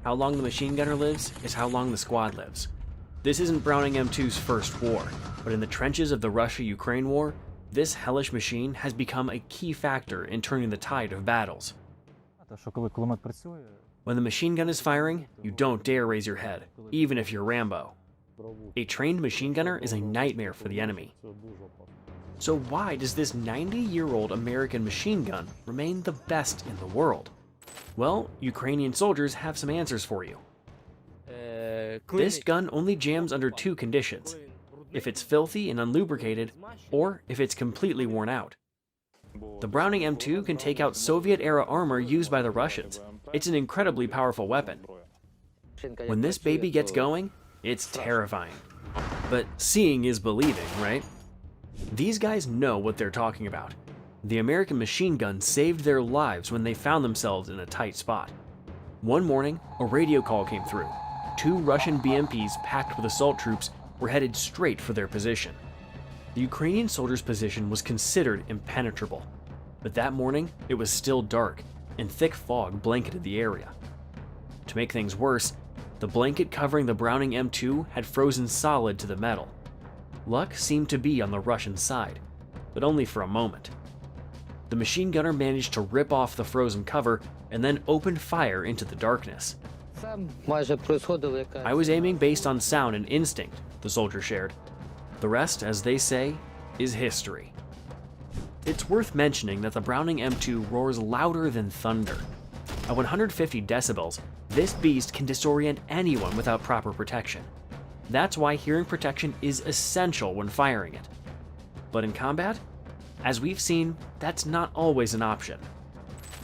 How long the machine gunner lives is how long the squad lives. This isn't Browning M2's first war, but in the trenches of the Russia-Ukraine war, this hellish machine has become a key factor in turning the tide of battles. When the machine gun is firing, you don't dare raise your head, even if you're Rambo. A trained machine gunner is a nightmare for the enemy. So why does this 90-year-old American machine gun remain the best in the world? Well, Ukrainian soldiers have some answers for you. This gun only jams under two conditions: if it's filthy and unlubricated, or if it's completely worn out. The Browning M2 can take out Soviet-era armor used by the Russians. It's an incredibly powerful weapon. When this baby gets going, it's terrifying. But seeing is believing, right? These guys know what they're talking about. The American machine gun saved their lives when they found themselves in a tight spot. One morning, a radio call came through. 2 Russian BMPs packed with assault troops were headed straight for their position. The Ukrainian soldiers' position was considered impenetrable, but that morning it was still dark and thick fog blanketed the area. To make things worse, the blanket covering the Browning M2 had frozen solid to the metal. Luck seemed to be on the Russian side, but only for a moment. The machine gunner managed to rip off the frozen cover and then opened fire into the darkness. I was aiming based on sound and instinct, the soldier shared. The rest, as they say, is history. It's worth mentioning that the Browning M2 roars louder than thunder. At 150 decibels, this beast can disorient anyone without proper protection. That's why hearing protection is essential when firing it. But in combat, as we've seen, that's not always an option.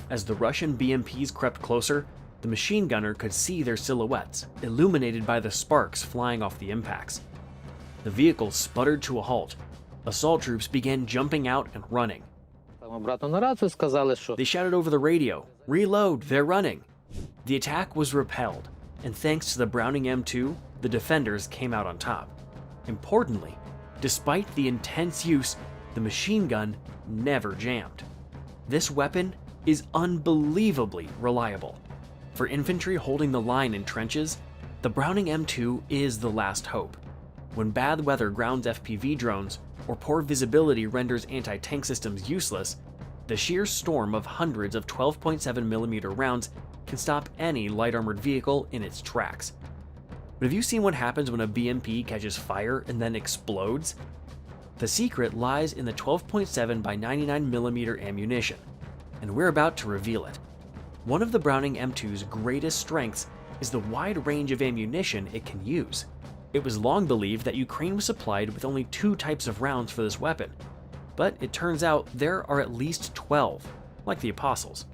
As the Russian BMPs crept closer, the machine gunner could see their silhouettes, illuminated by the sparks flying off the impacts. The vehicle sputtered to a halt. Assault troops began jumping out and running. They shouted over the radio, "Reload, they're running!" The attack was repelled, and thanks to the Browning M2, the defenders came out on top. Importantly, despite the intense use, the machine gun never jammed. This weapon is unbelievably reliable. For infantry holding the line in trenches, the Browning M2 is the last hope. When bad weather grounds FPV drones, or poor visibility renders anti-tank systems useless, the sheer storm of hundreds of 12.7mm rounds can stop any light armored vehicle in its tracks. But have you seen what happens when a BMP catches fire and then explodes? The secret lies in the 12.7 by 99mm ammunition, and we're about to reveal it. One of the Browning M2's greatest strengths is the wide range of ammunition it can use. It was long believed that Ukraine was supplied with only 2 types of rounds for this weapon, but it turns out there are at least 12, like the Apostles.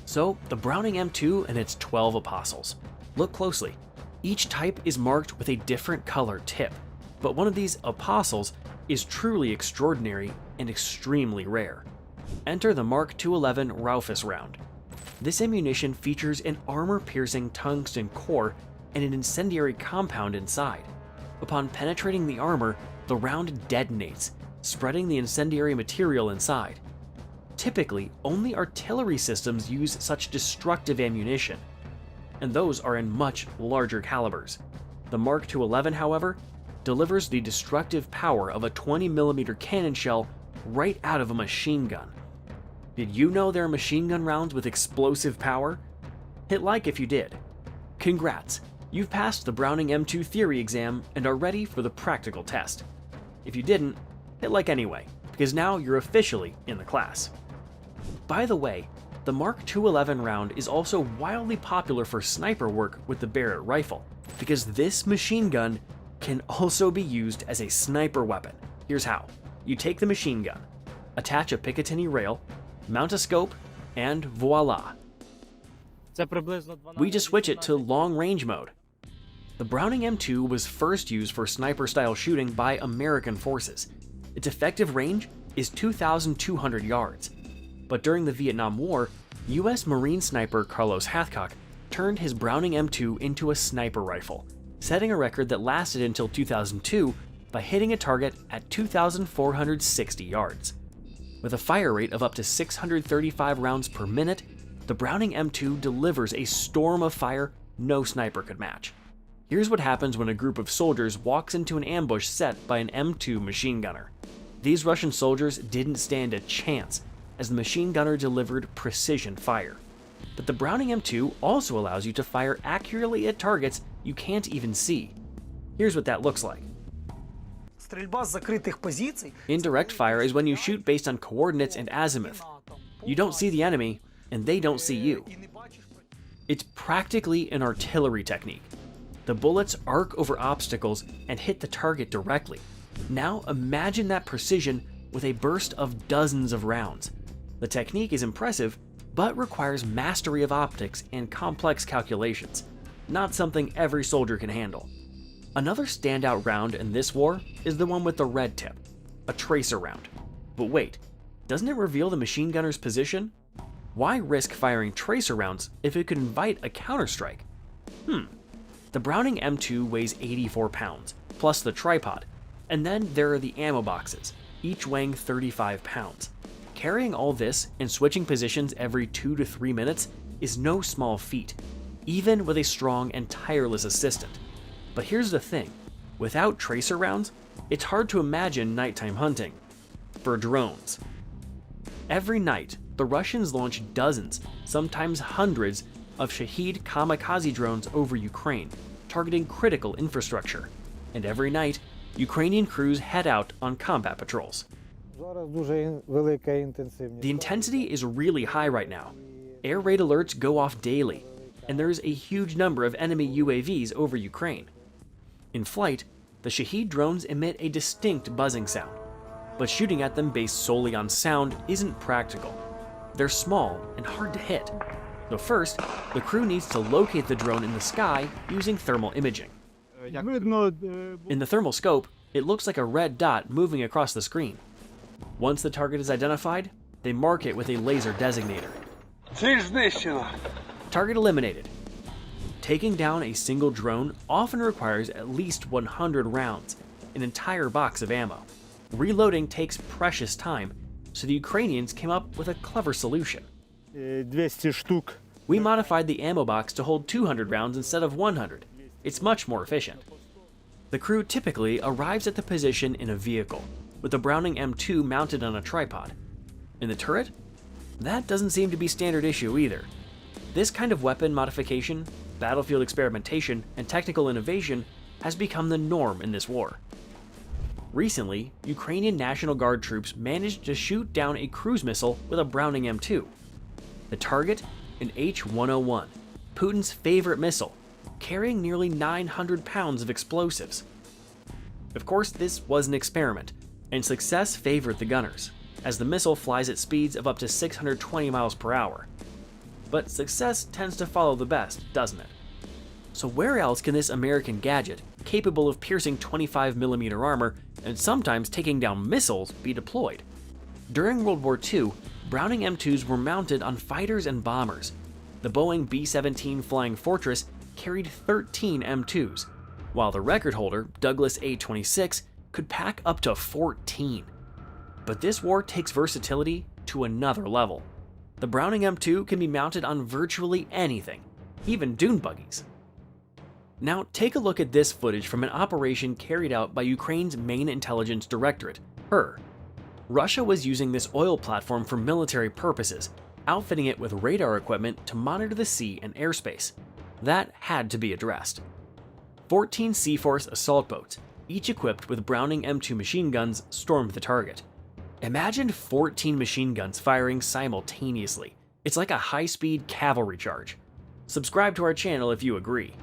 So, the Browning M2 and its 12 Apostles. Look closely. Each type is marked with a different color tip, but one of these Apostles is truly extraordinary and extremely rare. Enter the Mark 211 Raufoss round. This ammunition features an armor-piercing tungsten core and an incendiary compound inside. Upon penetrating the armor, the round detonates, spreading the incendiary material inside. Typically, only artillery systems use such destructive ammunition, and those are in much larger calibers. The Mark 211, however, delivers the destructive power of a 20mm cannon shell right out of a machine gun. Did you know there are machine gun rounds with explosive power? Hit like if you did. Congrats, you've passed the Browning M2 theory exam and are ready for the practical test. If you didn't, hit like anyway, because now you're officially in the class. By the way, the Mark 211 round is also wildly popular for sniper work with the Barrett rifle, because this machine gun can also be used as a sniper weapon. Here's how. You take the machine gun, attach a Picatinny rail, mount a scope, and voila. We just switch it to long range mode. The Browning M2 was first used for sniper-style shooting by American forces. Its effective range is 2,200 yards. But during the Vietnam War, US Marine sniper Carlos Hathcock turned his Browning M2 into a sniper rifle, setting a record that lasted until 2002 by hitting a target at 2,460 yards. With a fire rate of up to 635 rounds per minute, the Browning M2 delivers a storm of fire no sniper could match. Here's what happens when a group of soldiers walks into an ambush set by an M2 machine gunner. These Russian soldiers didn't stand a chance, as the machine gunner delivered precision fire. But the Browning M2 also allows you to fire accurately at targets you can't even see. Here's what that looks like. Indirect fire is when you shoot based on coordinates and azimuth. You don't see the enemy, and they don't see you. It's practically an artillery technique. The bullets arc over obstacles and hit the target directly. Now imagine that precision with a burst of dozens of rounds. The technique is impressive, but requires mastery of optics and complex calculations, not something every soldier can handle. Another standout round in this war is the one with the red tip, a tracer round. But wait, doesn't it reveal the machine gunner's position? Why risk firing tracer rounds if it could invite a counterstrike? The Browning M2 weighs 84 pounds, plus the tripod, and then there are the ammo boxes, each weighing 35 pounds. Carrying all this and switching positions every 2 to 3 minutes is no small feat, even with a strong and tireless assistant. But here's the thing, without tracer rounds, it's hard to imagine nighttime hunting. For drones. Every night, the Russians launch dozens, sometimes hundreds, of Shahid kamikaze drones over Ukraine, targeting critical infrastructure. And every night, Ukrainian crews head out on combat patrols. The intensity is really high right now. Air raid alerts go off daily, and there's a huge number of enemy UAVs over Ukraine. In flight, the Shahid drones emit a distinct buzzing sound, but shooting at them based solely on sound isn't practical. They're small and hard to hit. So first, the crew needs to locate the drone in the sky using thermal imaging. In the thermal scope, it looks like a red dot moving across the screen. Once the target is identified, they mark it with a laser designator. Target eliminated. Taking down a single drone often requires at least 100 rounds, an entire box of ammo. Reloading takes precious time, so the Ukrainians came up with a clever solution. We modified the ammo box to hold 200 rounds instead of 100. It's much more efficient. The crew typically arrives at the position in a vehicle, with the Browning M2 mounted on a tripod. In the turret? That doesn't seem to be standard issue either. This kind of weapon modification, battlefield experimentation, and technical innovation has become the norm in this war. Recently, Ukrainian National Guard troops managed to shoot down a cruise missile with a Browning M2. The target? An H-101, Putin's favorite missile, carrying nearly 900 pounds of explosives. Of course, this was an experiment, and success favored the gunners, as the missile flies at speeds of up to 620 miles per hour. But success tends to follow the best, doesn't it? So where else can this American gadget, capable of piercing 25mm armor and sometimes taking down missiles, be deployed? During World War II, Browning M2s were mounted on fighters and bombers. The Boeing B-17 Flying Fortress carried 13 M2s, while the record holder, Douglas A-26, could pack up to 14. But this war takes versatility to another level. The Browning M2 can be mounted on virtually anything, even dune buggies. Now take a look at this footage from an operation carried out by Ukraine's main intelligence directorate, HIR. Russia was using this oil platform for military purposes, outfitting it with radar equipment to monitor the sea and airspace. That had to be addressed. 14 Sea Force assault boats, each equipped with Browning M2 machine guns, stormed the target. Imagine 14 machine guns firing simultaneously. It's like a high-speed cavalry charge. Subscribe to our channel if you agree.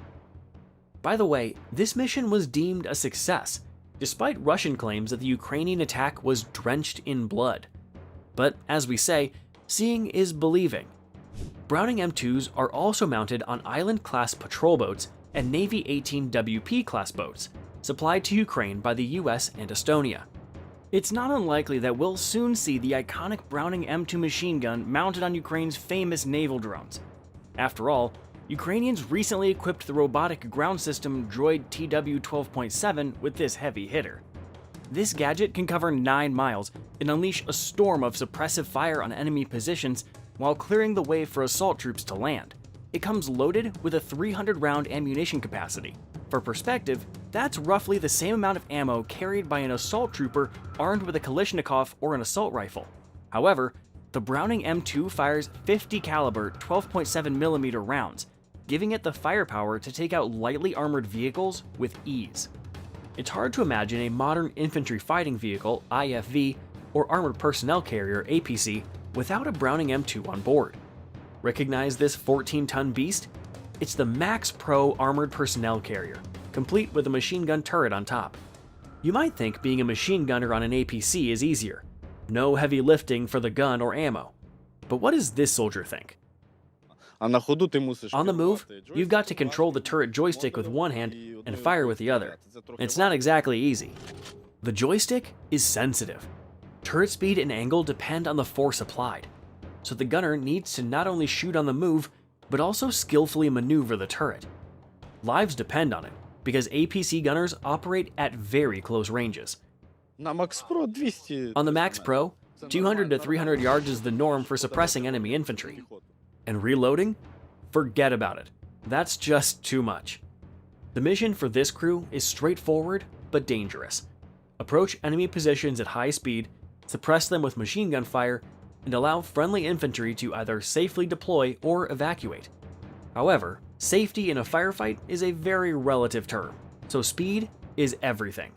By the way, this mission was deemed a success, despite Russian claims that the Ukrainian attack was drenched in blood. But as we say, seeing is believing. Browning M2s are also mounted on Island-class patrol boats and Navy 18 WP-class boats, supplied to Ukraine by the US and Estonia. It's not unlikely that we'll soon see the iconic Browning M2 machine gun mounted on Ukraine's famous naval drones. After all, Ukrainians recently equipped the robotic ground system droid TW-12.7 with this heavy hitter. This gadget can cover 9 miles and unleash a storm of suppressive fire on enemy positions while clearing the way for assault troops to land. It comes loaded with a 300-round ammunition capacity. For perspective, that's roughly the same amount of ammo carried by an assault trooper armed with a Kalashnikov or an assault rifle. However, the Browning M2 fires 50 caliber 12.7mm rounds, giving it the firepower to take out lightly armored vehicles with ease. It's hard to imagine a modern infantry fighting vehicle, IFV, or armored personnel carrier, APC, without a Browning M2 on board. Recognize this 14-ton beast? It's the Max Pro armored personnel carrier, complete with a machine gun turret on top. You might think being a machine gunner on an APC is easier. No heavy lifting for the gun or ammo. But what does this soldier think? On the move, you've got to control the turret joystick with one hand and fire with the other. It's not exactly easy. The joystick is sensitive. Turret speed and angle depend on the force applied, so the gunner needs to not only shoot on the move, but also skillfully maneuver the turret. Lives depend on it, because APC gunners operate at very close ranges. On the Max Pro, 200 to 300 yards is the norm for suppressing enemy infantry. And reloading? Forget about it. That's just too much. The mission for this crew is straightforward but dangerous. Approach enemy positions at high speed, suppress them with machine gun fire, and allow friendly infantry to either safely deploy or evacuate. However, safety in a firefight is a very relative term, so speed is everything.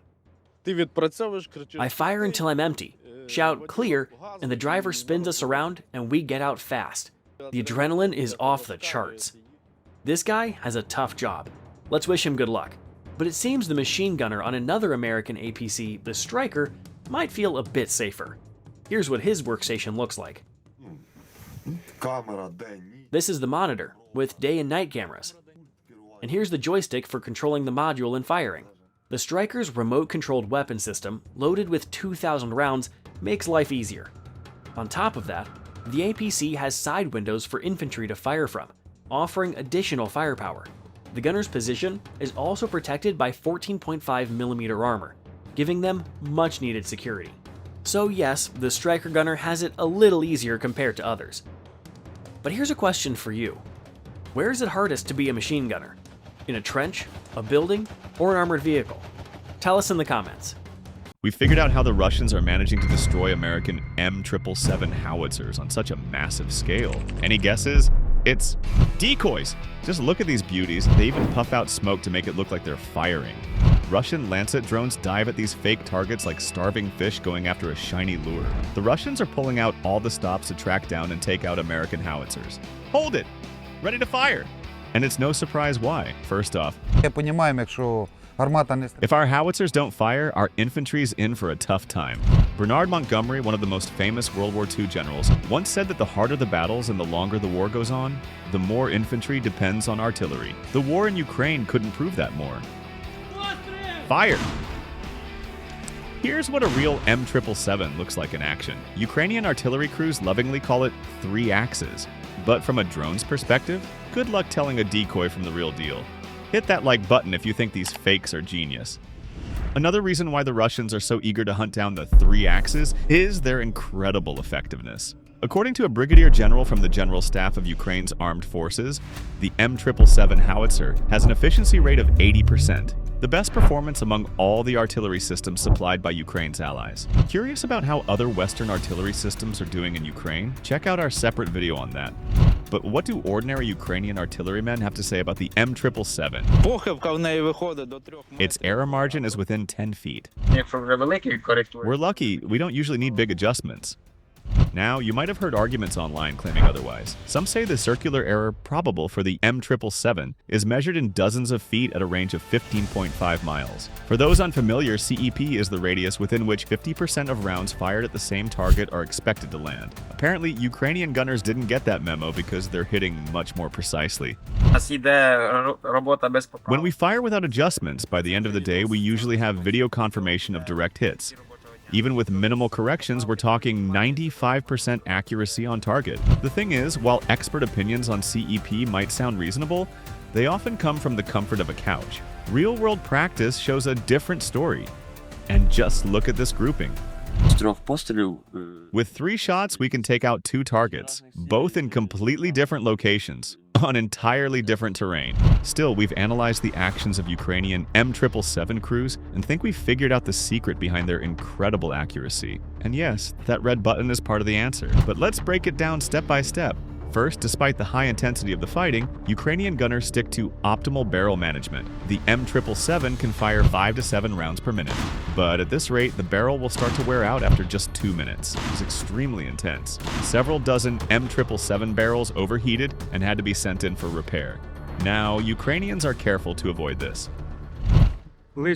I fire until I'm empty, shout clear, and the driver spins us around and we get out fast. The adrenaline is off the charts. This guy has a tough job. Let's wish him good luck. But it seems the machine gunner on another American APC, the Striker, might feel a bit safer. Here's what his workstation looks like. This is the monitor, with day and night cameras. And here's the joystick for controlling the module and firing. The Striker's remote-controlled weapon system, loaded with 2,000 rounds, makes life easier. On top of that, the APC has side windows for infantry to fire from, offering additional firepower. The gunner's position is also protected by 14.5mm armor, giving them much-needed security. So yes, the Striker gunner has it a little easier compared to others. But here's a question for you. Where is it hardest to be a machine gunner? In a trench, a building, or an armored vehicle? Tell us in the comments. We figured out how the Russians are managing to destroy American M777 howitzers on such a massive scale. Any guesses? It's decoys. Just look at these beauties. They even puff out smoke to make it look like they're firing. Russian Lancet drones dive at these fake targets like starving fish going after a shiny lure. The Russians are pulling out all the stops to track down and take out American howitzers. Hold it! Ready to fire! And it's no surprise why. First off, if our howitzers don't fire, our infantry's in for a tough time. Bernard Montgomery, one of the most famous World War II generals, once said that the harder the battles and the longer the war goes on, the more infantry depends on artillery. The war in Ukraine couldn't prove that more. Fire! Here's what a real M777 looks like in action. Ukrainian artillery crews lovingly call it 3 axes. But from a drone's perspective, good luck telling a decoy from the real deal. Hit that like button if you think these fakes are genius. Another reason why the Russians are so eager to hunt down the 3 axes is their incredible effectiveness. According to a brigadier general from the General Staff of Ukraine's armed forces, the M777 howitzer has an efficiency rate of 80%, the best performance among all the artillery systems supplied by Ukraine's allies. Curious about how other Western artillery systems are doing in Ukraine? Check out our separate video on that. But what do ordinary Ukrainian artillerymen have to say about the M777? Its error margin is within 10 feet. We're lucky, we don't usually need big adjustments. Now, you might have heard arguments online claiming otherwise. Some say the circular error probable for the M777 is measured in dozens of feet at a range of 15.5 miles. For those unfamiliar, CEP is the radius within which 50% of rounds fired at the same target are expected to land. Apparently, Ukrainian gunners didn't get that memo because they're hitting much more precisely. When we fire without adjustments, by the end of the day, we usually have video confirmation of direct hits. Even with minimal corrections, we're talking 95% accuracy on target. The thing is, while expert opinions on CEP might sound reasonable, they often come from the comfort of a couch. Real-world practice shows a different story. And just look at this grouping. With 3 shots, we can take out 2 targets, both in completely different locations. on entirely different terrain. Still, we've analyzed the actions of Ukrainian M777 crews and think we've figured out the secret behind their incredible accuracy. And yes, that red button is part of the answer, but let's break it down step by step. First, despite the high intensity of the fighting, Ukrainian gunners stick to optimal barrel management. The M777 can fire 5 to 7 rounds per minute, but at this rate, the barrel will start to wear out after just 2 minutes. It's extremely intense. Several dozen M777 barrels overheated and had to be sent in for repair. Now, Ukrainians are careful to avoid this. We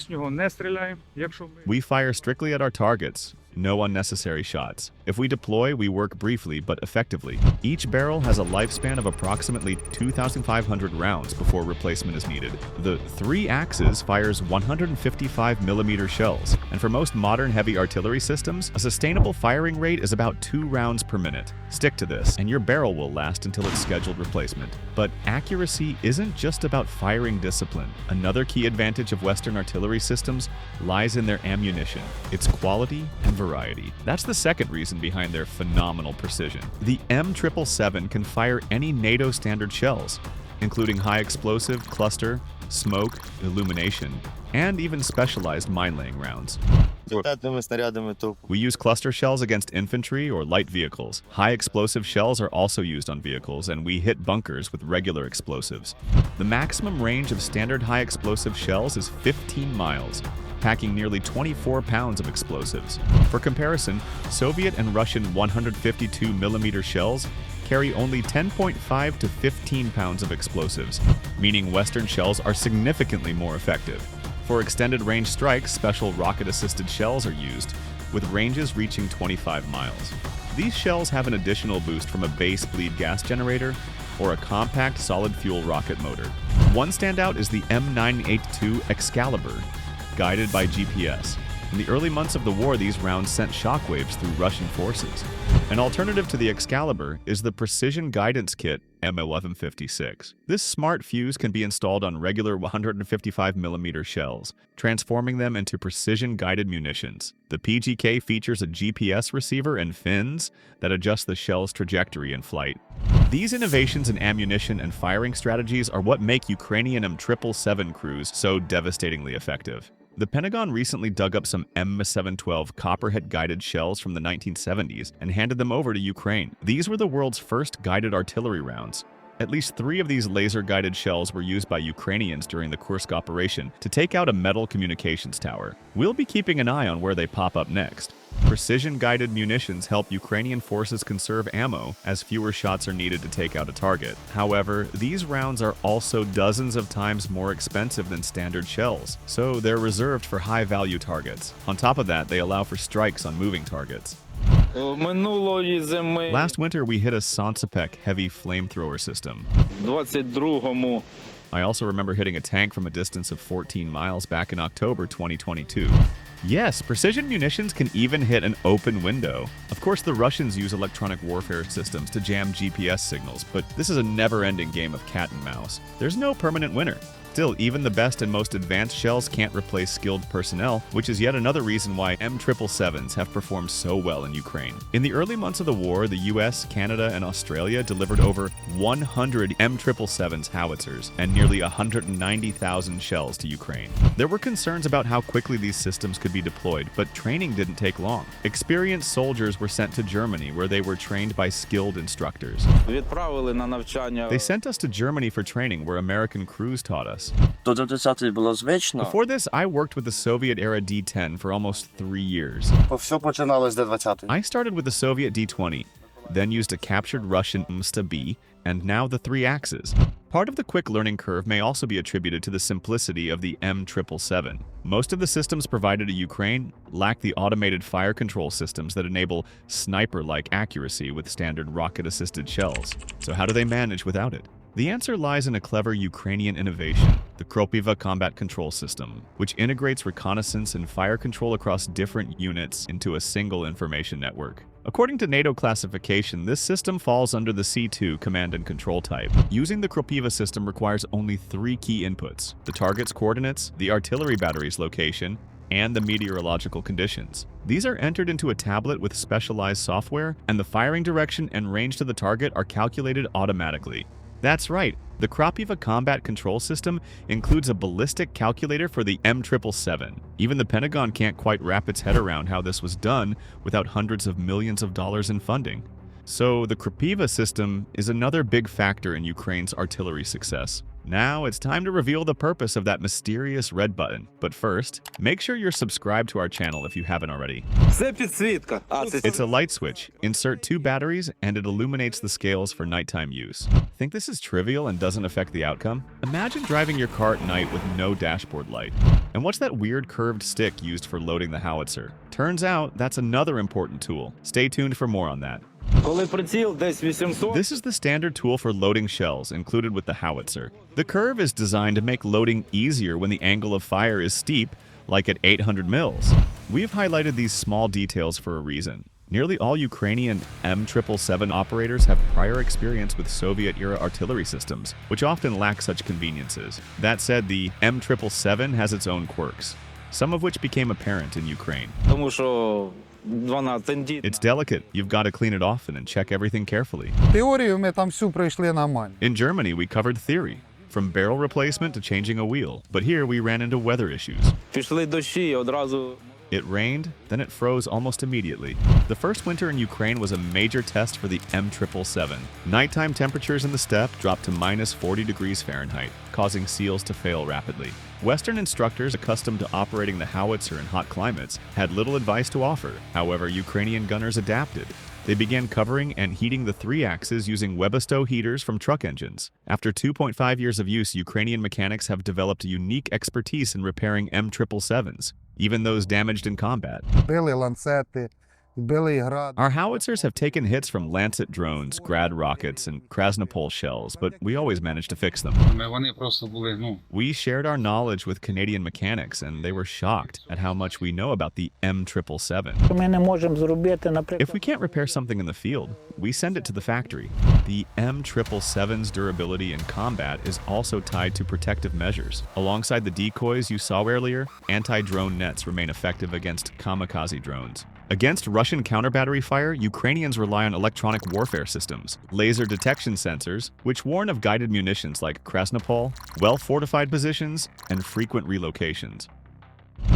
fire strictly at our targets. No unnecessary shots. If we deploy, we work briefly but effectively. Each barrel has a lifespan of approximately 2,500 rounds before replacement is needed. The 3 axes fires 155mm shells, and for most modern heavy artillery systems, a sustainable firing rate is about 2 rounds per minute. Stick to this, and your barrel will last until its scheduled replacement. But accuracy isn't just about firing discipline. Another key advantage of Western artillery systems lies in their ammunition, its quality and variety. That's the second reason behind their phenomenal precision. The M777 can fire any NATO standard shells, including high explosive, cluster, smoke, illumination, and even specialized mine-laying rounds. We use cluster shells against infantry or light vehicles. High explosive shells are also used on vehicles, and we hit bunkers with regular explosives. The maximum range of standard high explosive shells is 15 miles, packing nearly 24 pounds of explosives. For comparison, Soviet and Russian 152mm shells carry only 10.5 to 15 pounds of explosives, meaning Western shells are significantly more effective. For extended range strikes, special rocket-assisted shells are used, with ranges reaching 25 miles. These shells have an additional boost from a base bleed gas generator or a compact solid-fuel rocket motor. One standout is the M982 Excalibur, guided by GPS. In the early months of the war, these rounds sent shockwaves through Russian forces. An alternative to the Excalibur is the Precision Guidance Kit M1156. This smart fuse can be installed on regular 155mm shells, transforming them into precision-guided munitions. The PGK features a GPS receiver and fins that adjust the shell's trajectory in flight. These innovations in ammunition and firing strategies are what make Ukrainian M777 crews so devastatingly effective. The Pentagon recently dug up some M712 Copperhead-guided shells from the 1970s and handed them over to Ukraine. These were the world's first guided artillery rounds. At least 3 of these laser-guided shells were used by Ukrainians during the Kursk operation to take out a metal communications tower. We'll be keeping an eye on where they pop up next. Precision-guided munitions help Ukrainian forces conserve ammo, as fewer shots are needed to take out a target. However, these rounds are also dozens of times more expensive than standard shells, so they're reserved for high-value targets. On top of that, they allow for strikes on moving targets. Last winter, we hit a Sonsapek heavy flamethrower system. I also remember hitting a tank from a distance of 14 miles back in October 2022. Yes, precision munitions can even hit an open window. Of course, the Russians use electronic warfare systems to jam GPS signals, but this is a never-ending game of cat and mouse. There's no permanent winner. Still, even the best and most advanced shells can't replace skilled personnel, which is yet another reason why M777s have performed so well in Ukraine. In the early months of the war, the US, Canada, and Australia delivered over 100 M777s howitzers and nearly 190,000 shells to Ukraine. There were concerns about how quickly these systems could be deployed, but training didn't take long. Experienced soldiers were sent to Germany, where they were trained by skilled instructors. They sent us to Germany for training, where American crews taught us. Before this, I worked with the Soviet-era D-10 for almost 3 years. I started with the Soviet D-20, then used a captured Russian Msta-B, and now the 3 axes. Part of the quick learning curve may also be attributed to the simplicity of the M777. Most of the systems provided to Ukraine lack the automated fire control systems that enable sniper-like accuracy with standard rocket-assisted shells. So how do they manage without it? The answer lies in a clever Ukrainian innovation, the Kropiva Combat Control System, which integrates reconnaissance and fire control across different units into a single information network. According to NATO classification, this system falls under the C2 command and control type. Using the Kropiva system requires only 3 key inputs: the target's coordinates, the artillery battery's location, and the meteorological conditions. These are entered into a tablet with specialized software, and the firing direction and range to the target are calculated automatically. That's right. The Krapiva combat control system includes a ballistic calculator for the M777. Even the Pentagon can't quite wrap its head around how this was done without hundreds of millions of dollars in funding. So the Krapiva system is another big factor in Ukraine's artillery success. Now it's time to reveal the purpose of that mysterious red button. But first, make sure you're subscribed to our channel if you haven't already. It's a light switch. Insert 2 batteries and it illuminates the scales for nighttime use. Think this is trivial and doesn't affect the outcome? Imagine driving your car at night with no dashboard light. And what's that weird curved stick used for loading the howitzer? Turns out that's another important tool. Stay tuned for more on that. This is the standard tool for loading shells included with the howitzer. The curve is designed to make loading easier when the angle of fire is steep, like at 800 mils. We've highlighted these small details for a reason. Nearly all Ukrainian M777 operators have prior experience with Soviet-era artillery systems, which often lack such conveniences. That said, the M777 has its own quirks, some of which became apparent in Ukraine. It's delicate. You've got to clean it often and check everything carefully. In Germany, we covered theory, from barrel replacement to changing a wheel. But here we ran into weather issues. It rained, then it froze almost immediately. The first winter in Ukraine was a major test for the M777. Nighttime temperatures in the steppe dropped to -40 degrees Fahrenheit, causing seals to fail rapidly. Western instructors accustomed to operating the howitzer in hot climates had little advice to offer. However, Ukrainian gunners adapted. They began covering and heating the 3 axes using Webasto heaters from truck engines. After 2.5 years of use, Ukrainian mechanics have developed a unique expertise in repairing M777s, even those damaged in combat. Our howitzers have taken hits from Lancet drones, Grad rockets, and Krasnopol shells, but we always managed to fix them. We shared our knowledge with Canadian mechanics, and they were shocked at how much we know about the M777. If we can't repair something in the field, we send it to the factory. The M777's durability in combat is also tied to protective measures. Alongside the decoys you saw earlier, anti-drone nets remain effective against kamikaze drones. Against Russian counter-battery fire, Ukrainians rely on electronic warfare systems, laser detection sensors, which warn of guided munitions like Krasnopol, well-fortified positions, and frequent relocations.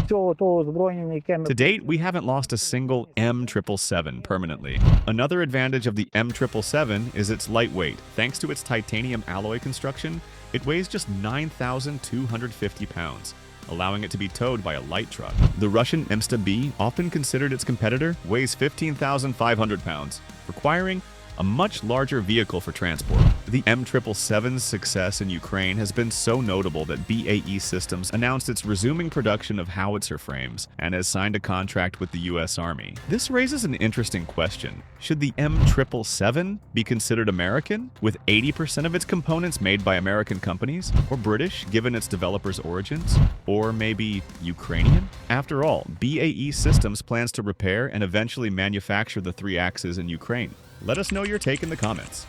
To date, we haven't lost a single M777 permanently. Another advantage of the M777 is its lightweight. Thanks to its titanium alloy construction, it weighs just 9,250 pounds. Allowing it to be towed by a light truck. The Russian Msta-B, often considered its competitor, weighs 15,500 pounds, requiring a much larger vehicle for transport. The M777's success in Ukraine has been so notable that BAE Systems announced it's resuming production of howitzer frames and has signed a contract with the US Army. This raises an interesting question. Should the M777 be considered American, with 80% of its components made by American companies? Or British, given its developers' origins? Or maybe Ukrainian? After all, BAE Systems plans to repair and eventually manufacture the 3 axes in Ukraine. Let us know your take in the comments.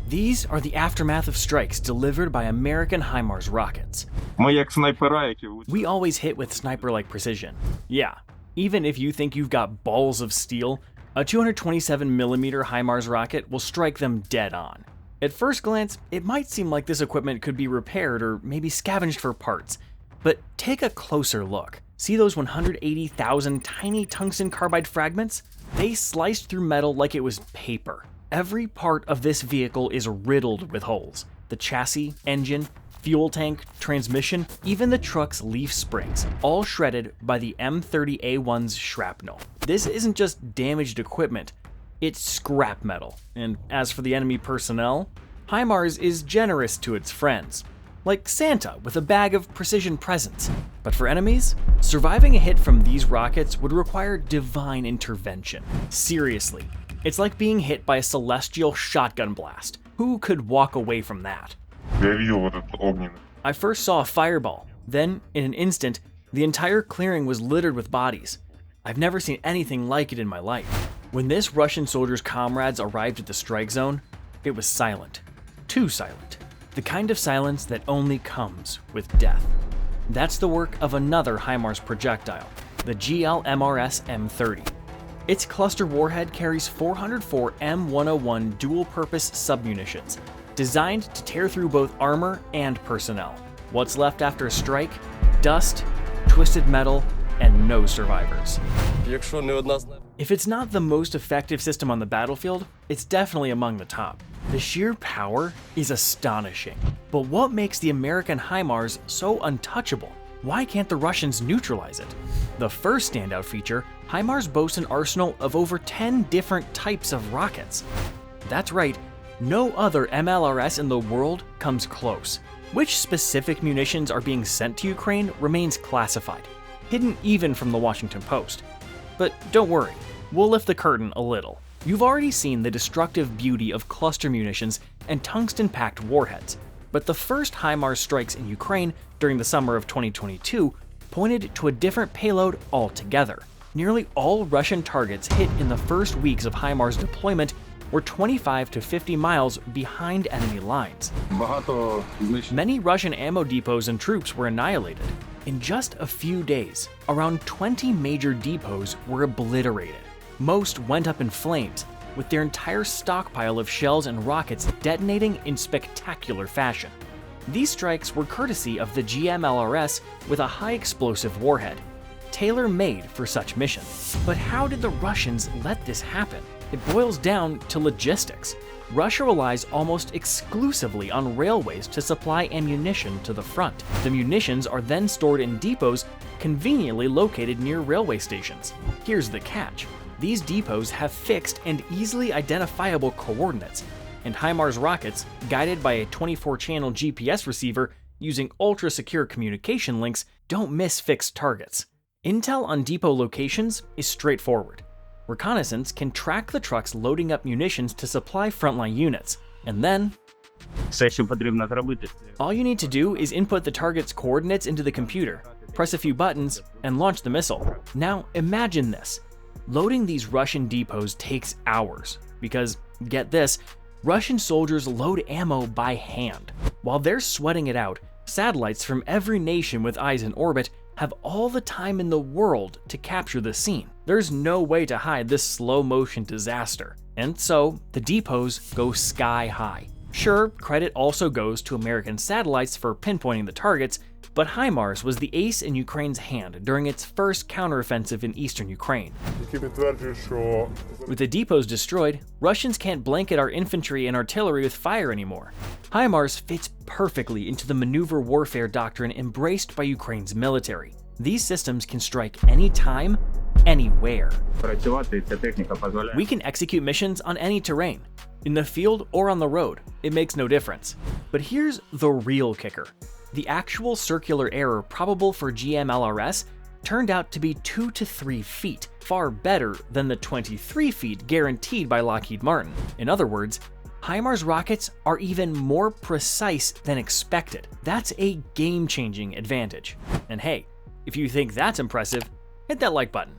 These are the aftermath of strikes delivered by American HIMARS rockets. We always hit with sniper-like precision. Yeah, even if you think you've got balls of steel, a 227mm HIMARS rocket will strike them dead on. At first glance, it might seem like this equipment could be repaired or maybe scavenged for parts, but take a closer look. See those 180,000 tiny tungsten carbide fragments? They sliced through metal like it was paper. Every part of this vehicle is riddled with holes. The chassis, engine, fuel tank, transmission, even the truck's leaf springs, all shredded by the M30A1's shrapnel. This isn't just damaged equipment, it's scrap metal. And as for the enemy personnel, HIMARS is generous to its friends. Like Santa with a bag of precision presents. But for enemies, surviving a hit from these rockets would require divine intervention. Seriously, it's like being hit by a celestial shotgun blast. Who could walk away from that? I first saw a fireball. Then, in an instant, the entire clearing was littered with bodies. I've never seen anything like it in my life. When this Russian soldier's comrades arrived at the strike zone, it was silent. Too silent. The kind of silence that only comes with death. That's the work of another HIMARS projectile, the GLMRS M30. Its cluster warhead carries 404 M101 dual-purpose submunitions, designed to tear through both armor and personnel. What's left after a strike? Dust, twisted metal, and no survivors. If it's not the most effective system on the battlefield, it's definitely among the top. The sheer power is astonishing. But what makes the American HIMARS so untouchable? Why can't the Russians neutralize it? The first standout feature, HIMARS boasts an arsenal of over 10 different types of rockets. That's right, no other MLRS in the world comes close. Which specific munitions are being sent to Ukraine remains classified, hidden even from the Washington Post. But don't worry, we'll lift the curtain a little. You've already seen the destructive beauty of cluster munitions and tungsten-packed warheads, but the first HIMARS strikes in Ukraine during the summer of 2022 pointed to a different payload altogether. Nearly all Russian targets hit in the first weeks of HIMARS deployment were 25 to 50 miles behind enemy lines. Many Russian ammo depots and troops were annihilated. In just a few days, around 20 major depots were obliterated. Most went up in flames, with their entire stockpile of shells and rockets detonating in spectacular fashion. These strikes were courtesy of the GMLRS with a high explosive warhead, tailor-made for such missions. But how did the Russians let this happen? It boils down to logistics. Russia relies almost exclusively on railways to supply ammunition to the front. The munitions are then stored in depots conveniently located near railway stations. Here's the catch. These depots have fixed and easily identifiable coordinates, and HIMARS rockets, guided by a 24-channel GPS receiver using ultra-secure communication links, don't miss fixed targets. Intel on depot locations is straightforward. Reconnaissance can track the trucks loading up munitions to supply frontline units, and then all you need to do is input the target's coordinates into the computer, press a few buttons, and launch the missile. Now imagine this. Loading these Russian depots takes hours, because, get this, Russian soldiers load ammo by hand. While they're sweating it out, satellites from every nation with eyes in orbit have all the time in the world to capture the scene. There's no way to hide this slow-motion disaster, and so the depots go sky high. Sure, credit also goes to American satellites for pinpointing the targets, but HIMARS was the ace in Ukraine's hand during its first counteroffensive in eastern Ukraine. With the depots destroyed, Russians can't blanket our infantry and artillery with fire anymore. HIMARS fits perfectly into the maneuver warfare doctrine embraced by Ukraine's military. These systems can strike anytime, anywhere. We can execute missions on any terrain, in the field or on the road. It makes no difference. But here's the real kicker. The actual circular error probable for GMLRS turned out to be 2 to 3 feet, far better than the 23 feet guaranteed by Lockheed Martin. In other words, HIMARS rockets are even more precise than expected. That's a game-changing advantage. And hey, if you think that's impressive, hit that like button.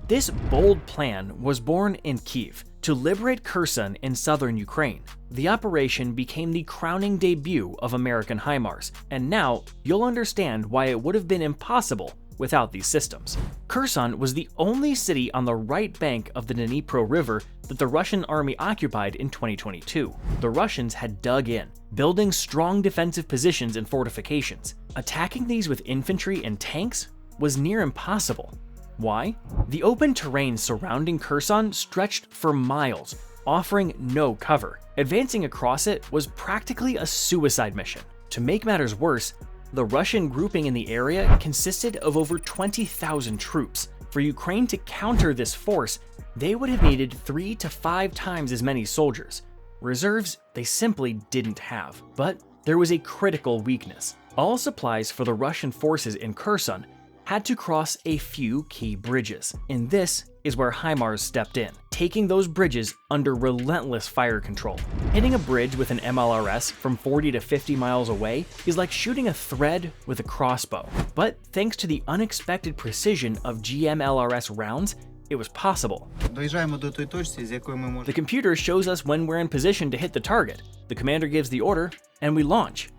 This bold plan was born in Kyiv to liberate Kherson in southern Ukraine. The operation became the crowning debut of American HIMARS, and now you'll understand why it would have been impossible without these systems. Kherson was the only city on the right bank of the Dnipro River that the Russian army occupied in 2022. The Russians had dug in, building strong defensive positions and fortifications. Attacking these with infantry and tanks was near impossible. Why? The open terrain surrounding Kherson stretched for miles, offering no cover. Advancing across it was practically a suicide mission. To make matters worse, the Russian grouping in the area consisted of over 20,000 troops. For Ukraine to counter this force, they would have needed 3 to 5 times as many soldiers. Reserves they simply didn't have. But there was a critical weakness. All supplies for the Russian forces in Kherson had to cross a few key bridges, and this is where HIMARS stepped in, taking those bridges under relentless fire control. Hitting a bridge with an MLRS from 40 to 50 miles away is like shooting a thread with a crossbow. But thanks to the unexpected precision of GMLRS rounds, it was possible. The computer shows us when we're in position to hit the target, the commander gives the order, and we launch.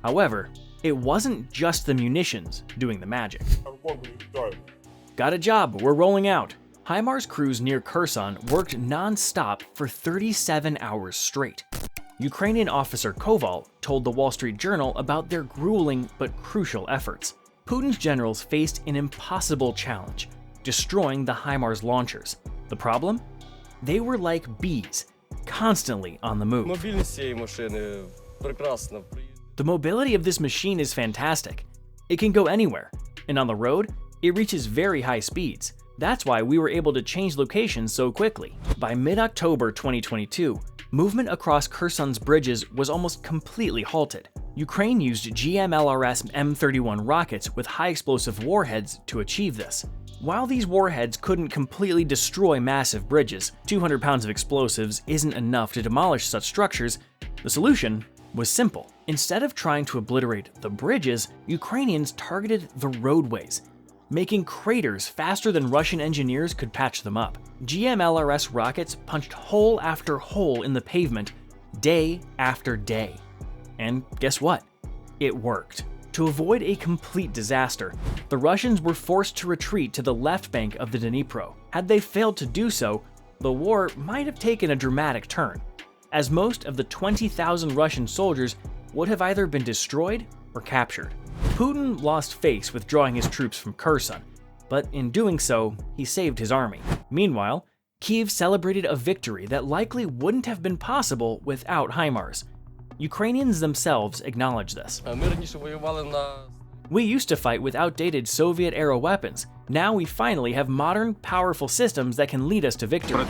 However, it wasn't just the munitions doing the magic. Got a job, we're rolling out. HIMARS crews near Kherson worked non-stop for 37 hours straight. Ukrainian officer Koval told the Wall Street Journal about their grueling but crucial efforts. Putin's generals faced an impossible challenge, destroying the HIMARS launchers. The problem? They were like bees, constantly on the move. The mobility of this machine is fantastic. It can go anywhere, and on the road, it reaches very high speeds. That's why we were able to change locations so quickly. By mid-October 2022, movement across Kherson's bridges was almost completely halted. Ukraine used GMLRS M31 rockets with high-explosive warheads to achieve this. While these warheads couldn't completely destroy massive bridges, 200 pounds of explosives isn't enough to demolish such structures. The solution was simple. Instead of trying to obliterate the bridges, Ukrainians targeted the roadways, making craters faster than Russian engineers could patch them up. GMLRS rockets punched hole after hole in the pavement, day after day. And guess what? It worked. To avoid a complete disaster, the Russians were forced to retreat to the left bank of the Dnipro. Had they failed to do so, the war might have taken a dramatic turn, as most of the 20,000 Russian soldiers would have either been destroyed or captured. Putin lost face withdrawing his troops from Kherson, but in doing so, he saved his army. Meanwhile, Kyiv celebrated a victory that likely wouldn't have been possible without HIMARS. Ukrainians themselves acknowledge this. We used to fight with outdated Soviet-era weapons. Now we finally have modern, powerful systems that can lead us to victory.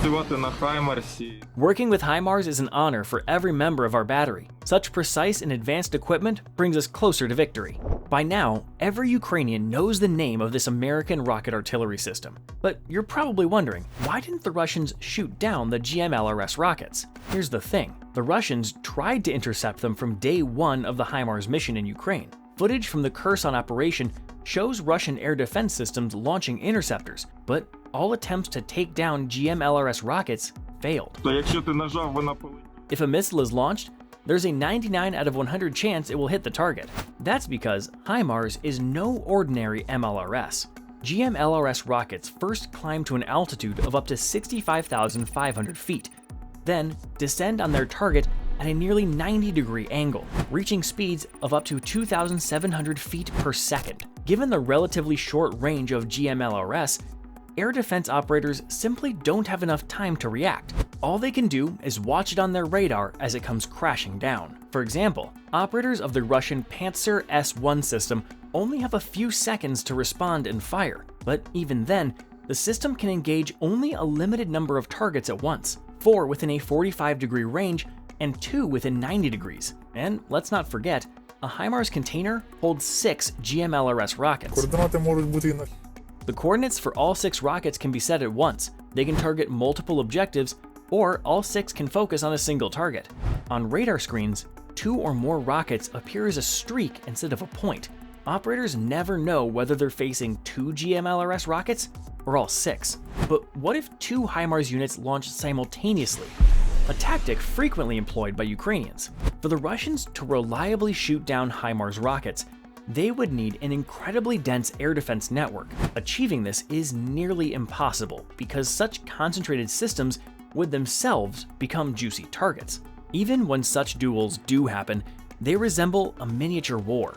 Working with HIMARS is an honor for every member of our battery. Such precise and advanced equipment brings us closer to victory. By now, every Ukrainian knows the name of this American rocket artillery system. But you're probably wondering, why didn't the Russians shoot down the GMLRS rockets? Here's the thing. The Russians tried to intercept them from day one of the HIMARS mission in Ukraine. Footage from the Kherson operation shows Russian air defense systems launching interceptors, but all attempts to take down GMLRS rockets failed. If a missile is launched, there's a 99 out of 100 chance it will hit the target. That's because HIMARS is no ordinary MLRS. GMLRS rockets first climb to an altitude of up to 65,500 feet, then descend on their target at a nearly 90-degree angle, reaching speeds of up to 2,700 feet per second. Given the relatively short range of GMLRS, air defense operators simply don't have enough time to react. All they can do is watch it on their radar as it comes crashing down. For example, operators of the Russian Pantsir S-1 system only have a few seconds to respond and fire, but even then, the system can engage only a limited number of targets at once, 4 within a 45-degree range and 2 within 90 degrees. And let's not forget, a HIMARS container holds 6 GMLRS rockets. The coordinates for all 6 rockets can be set at once. They can target multiple objectives, or all 6 can focus on a single target. On radar screens, 2 or more rockets appear as a streak instead of a point. Operators never know whether they're facing 2 GMLRS rockets or all 6. But what if 2 HIMARS units launch simultaneously? A tactic frequently employed by Ukrainians. For the Russians to reliably shoot down HIMARS rockets, they would need an incredibly dense air defense network. Achieving this is nearly impossible because such concentrated systems would themselves become juicy targets. Even when such duels do happen, they resemble a miniature war.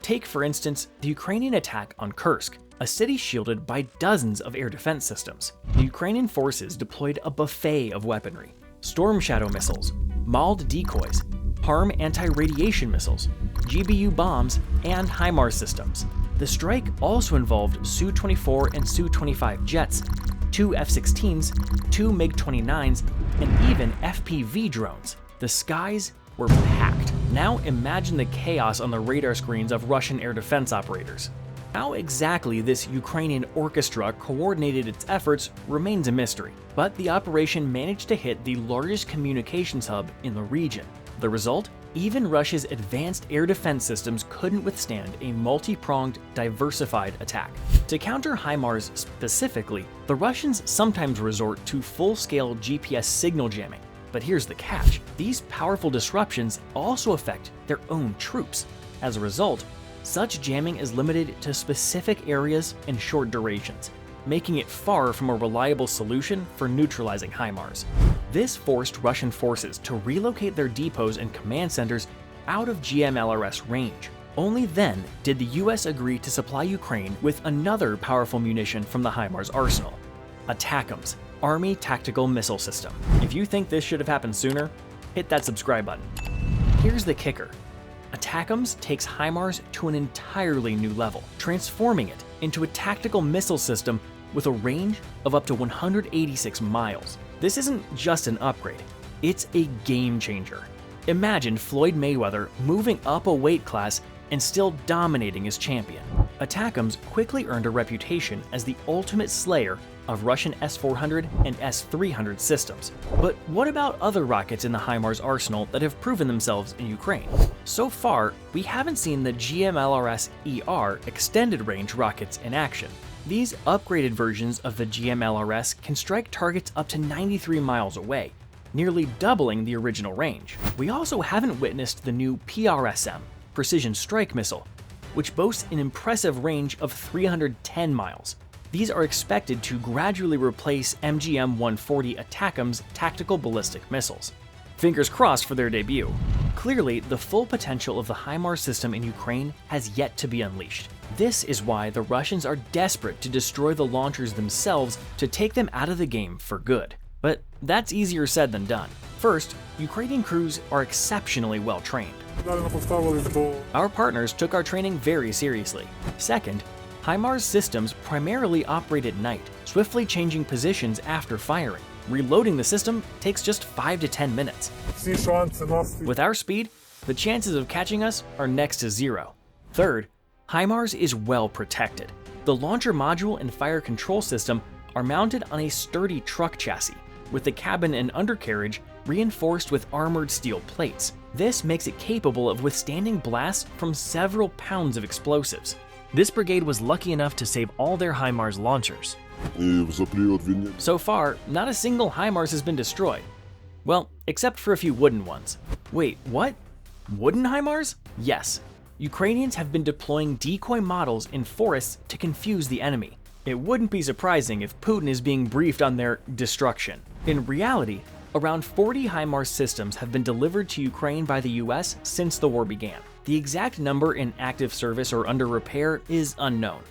Take, for instance, the Ukrainian attack on Kursk, a city shielded by dozens of air defense systems. The Ukrainian forces deployed a buffet of weaponry: Storm Shadow missiles, mauled decoys, HARM anti-radiation missiles, GBU bombs, and HIMARS systems. The strike also involved Su-24 and Su-25 jets, 2 F-16s, 2 MiG-29s, and even FPV drones. The skies were packed. Now imagine the chaos on the radar screens of Russian air defense operators. How exactly this Ukrainian orchestra coordinated its efforts remains a mystery, but the operation managed to hit the largest communications hub in the region. The result? Even Russia's advanced air defense systems couldn't withstand a multi-pronged, diversified attack. To counter HIMARS specifically, the Russians sometimes resort to full-scale GPS signal jamming. But here's the catch: these powerful disruptions also affect their own troops. As a result, such jamming is limited to specific areas and short durations, making it far from a reliable solution for neutralizing HIMARS. This forced Russian forces to relocate their depots and command centers out of GMLRS range. Only then did the US agree to supply Ukraine with another powerful munition from the HIMARS arsenal, ATACMS, Army Tactical Missile System. If you think this should have happened sooner, hit that subscribe button. Here's the kicker. ATACMS takes HIMARS to an entirely new level, transforming it into a tactical missile system with a range of up to 186 miles. This isn't just an upgrade, it's a game changer. Imagine Floyd Mayweather moving up a weight class and still dominating his champion. ATACMS quickly earned a reputation as the ultimate slayer of Russian S-400 and S-300 systems. But what about other rockets in the HIMARS arsenal that have proven themselves in Ukraine? So far, we haven't seen the GMLRS-ER extended range rockets in action. These upgraded versions of the GMLRS can strike targets up to 93 miles away, nearly doubling the original range. We also haven't witnessed the new PRSM, Precision Strike Missile, which boasts an impressive range of 310 miles. These are expected to gradually replace MGM-140 ATACMS tactical ballistic missiles. Fingers crossed for their debut. Clearly, the full potential of the HIMARS system in Ukraine has yet to be unleashed. This is why the Russians are desperate to destroy the launchers themselves to take them out of the game for good. But that's easier said than done. First, Ukrainian crews are exceptionally well trained. Our partners took our training very seriously. Second, HIMARS systems primarily operate at night, swiftly changing positions after firing. Reloading the system takes just 5 to 10 minutes. With our speed, the chances of catching us are next to zero. Third, HIMARS is well protected. The launcher module and fire control system are mounted on a sturdy truck chassis, with the cabin and undercarriage reinforced with armored steel plates. This makes it capable of withstanding blasts from several pounds of explosives. This brigade was lucky enough to save all their HIMARS launchers. So far, not a single HIMARS has been destroyed. Well, except for a few wooden ones. Wait, what? Wooden HIMARS? Yes. Ukrainians have been deploying decoy models in forests to confuse the enemy. It wouldn't be surprising if Putin is being briefed on their destruction. In reality, around 40 HIMARS systems have been delivered to Ukraine by the US since the war began. The exact number in active service or under repair is unknown.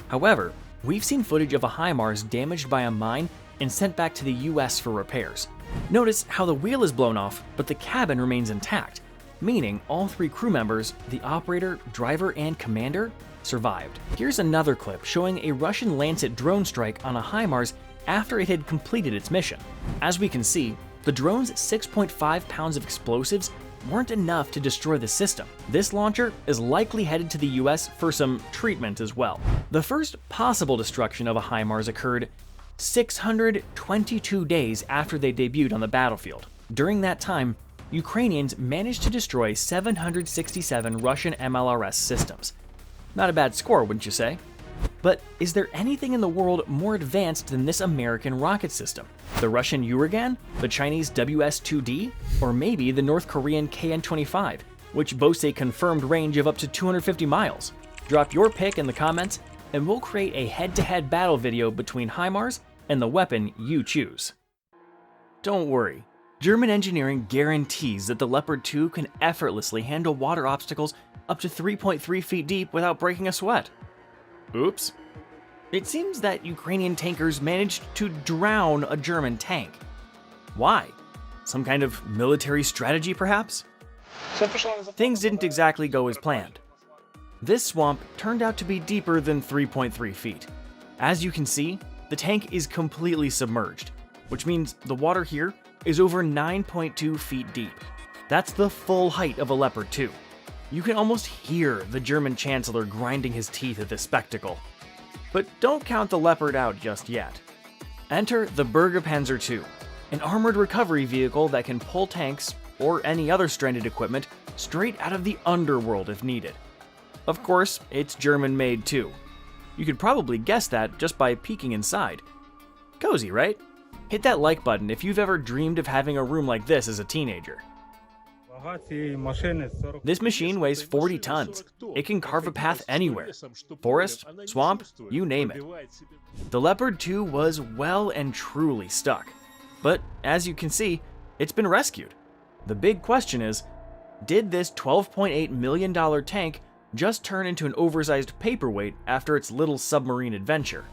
However, we've seen footage of a HIMARS damaged by a mine and sent back to the US for repairs. Notice how the wheel is blown off, but the cabin remains intact, meaning all 3 crew members, the operator, driver, and commander, survived. Here's another clip showing a Russian Lancet drone strike on a HIMARS after it had completed its mission. As we can see, the drone's 6.5 pounds of explosives weren't enough to destroy the system. This launcher is likely headed to the US for some treatment as well. The first possible destruction of a HIMARS occurred 622 days after they debuted on the battlefield. During that time, Ukrainians managed to destroy 767 Russian MLRS systems. Not a bad score, wouldn't you say? But is there anything in the world more advanced than this American rocket system? The Russian Uragan? The Chinese WS-2D? Or maybe the North Korean KN-25, which boasts a confirmed range of up to 250 miles? Drop your pick in the comments, and we'll create a head-to-head battle video between HIMARS and the weapon you choose. Don't worry, German engineering guarantees that the Leopard 2 can effortlessly handle water obstacles up to 3.3 feet deep without breaking a sweat. Oops. It seems that Ukrainian tankers managed to drown a German tank. Why? Some kind of military strategy, perhaps? Things didn't exactly go as planned. This swamp turned out to be deeper than 3.3 feet. As you can see, the tank is completely submerged, which means the water here is over 9.2 feet deep. That's the full height of a Leopard 2. You can almost hear the German Chancellor grinding his teeth at this spectacle. But don't count the Leopard out just yet. Enter the Panzer II, an armored recovery vehicle that can pull tanks, or any other stranded equipment, straight out of the underworld if needed. Of course, it's German-made too. You could probably guess that just by peeking inside. Cozy, right? Hit that like button if you've ever dreamed of having a room like this as a teenager. This machine weighs 40 tons. It can carve a path anywhere. Forest, swamp, you name it. The Leopard 2 was well and truly stuck. But as you can see, it's been rescued. The big question is, did this $12.8 million tank just turn into an oversized paperweight after its little submarine adventure?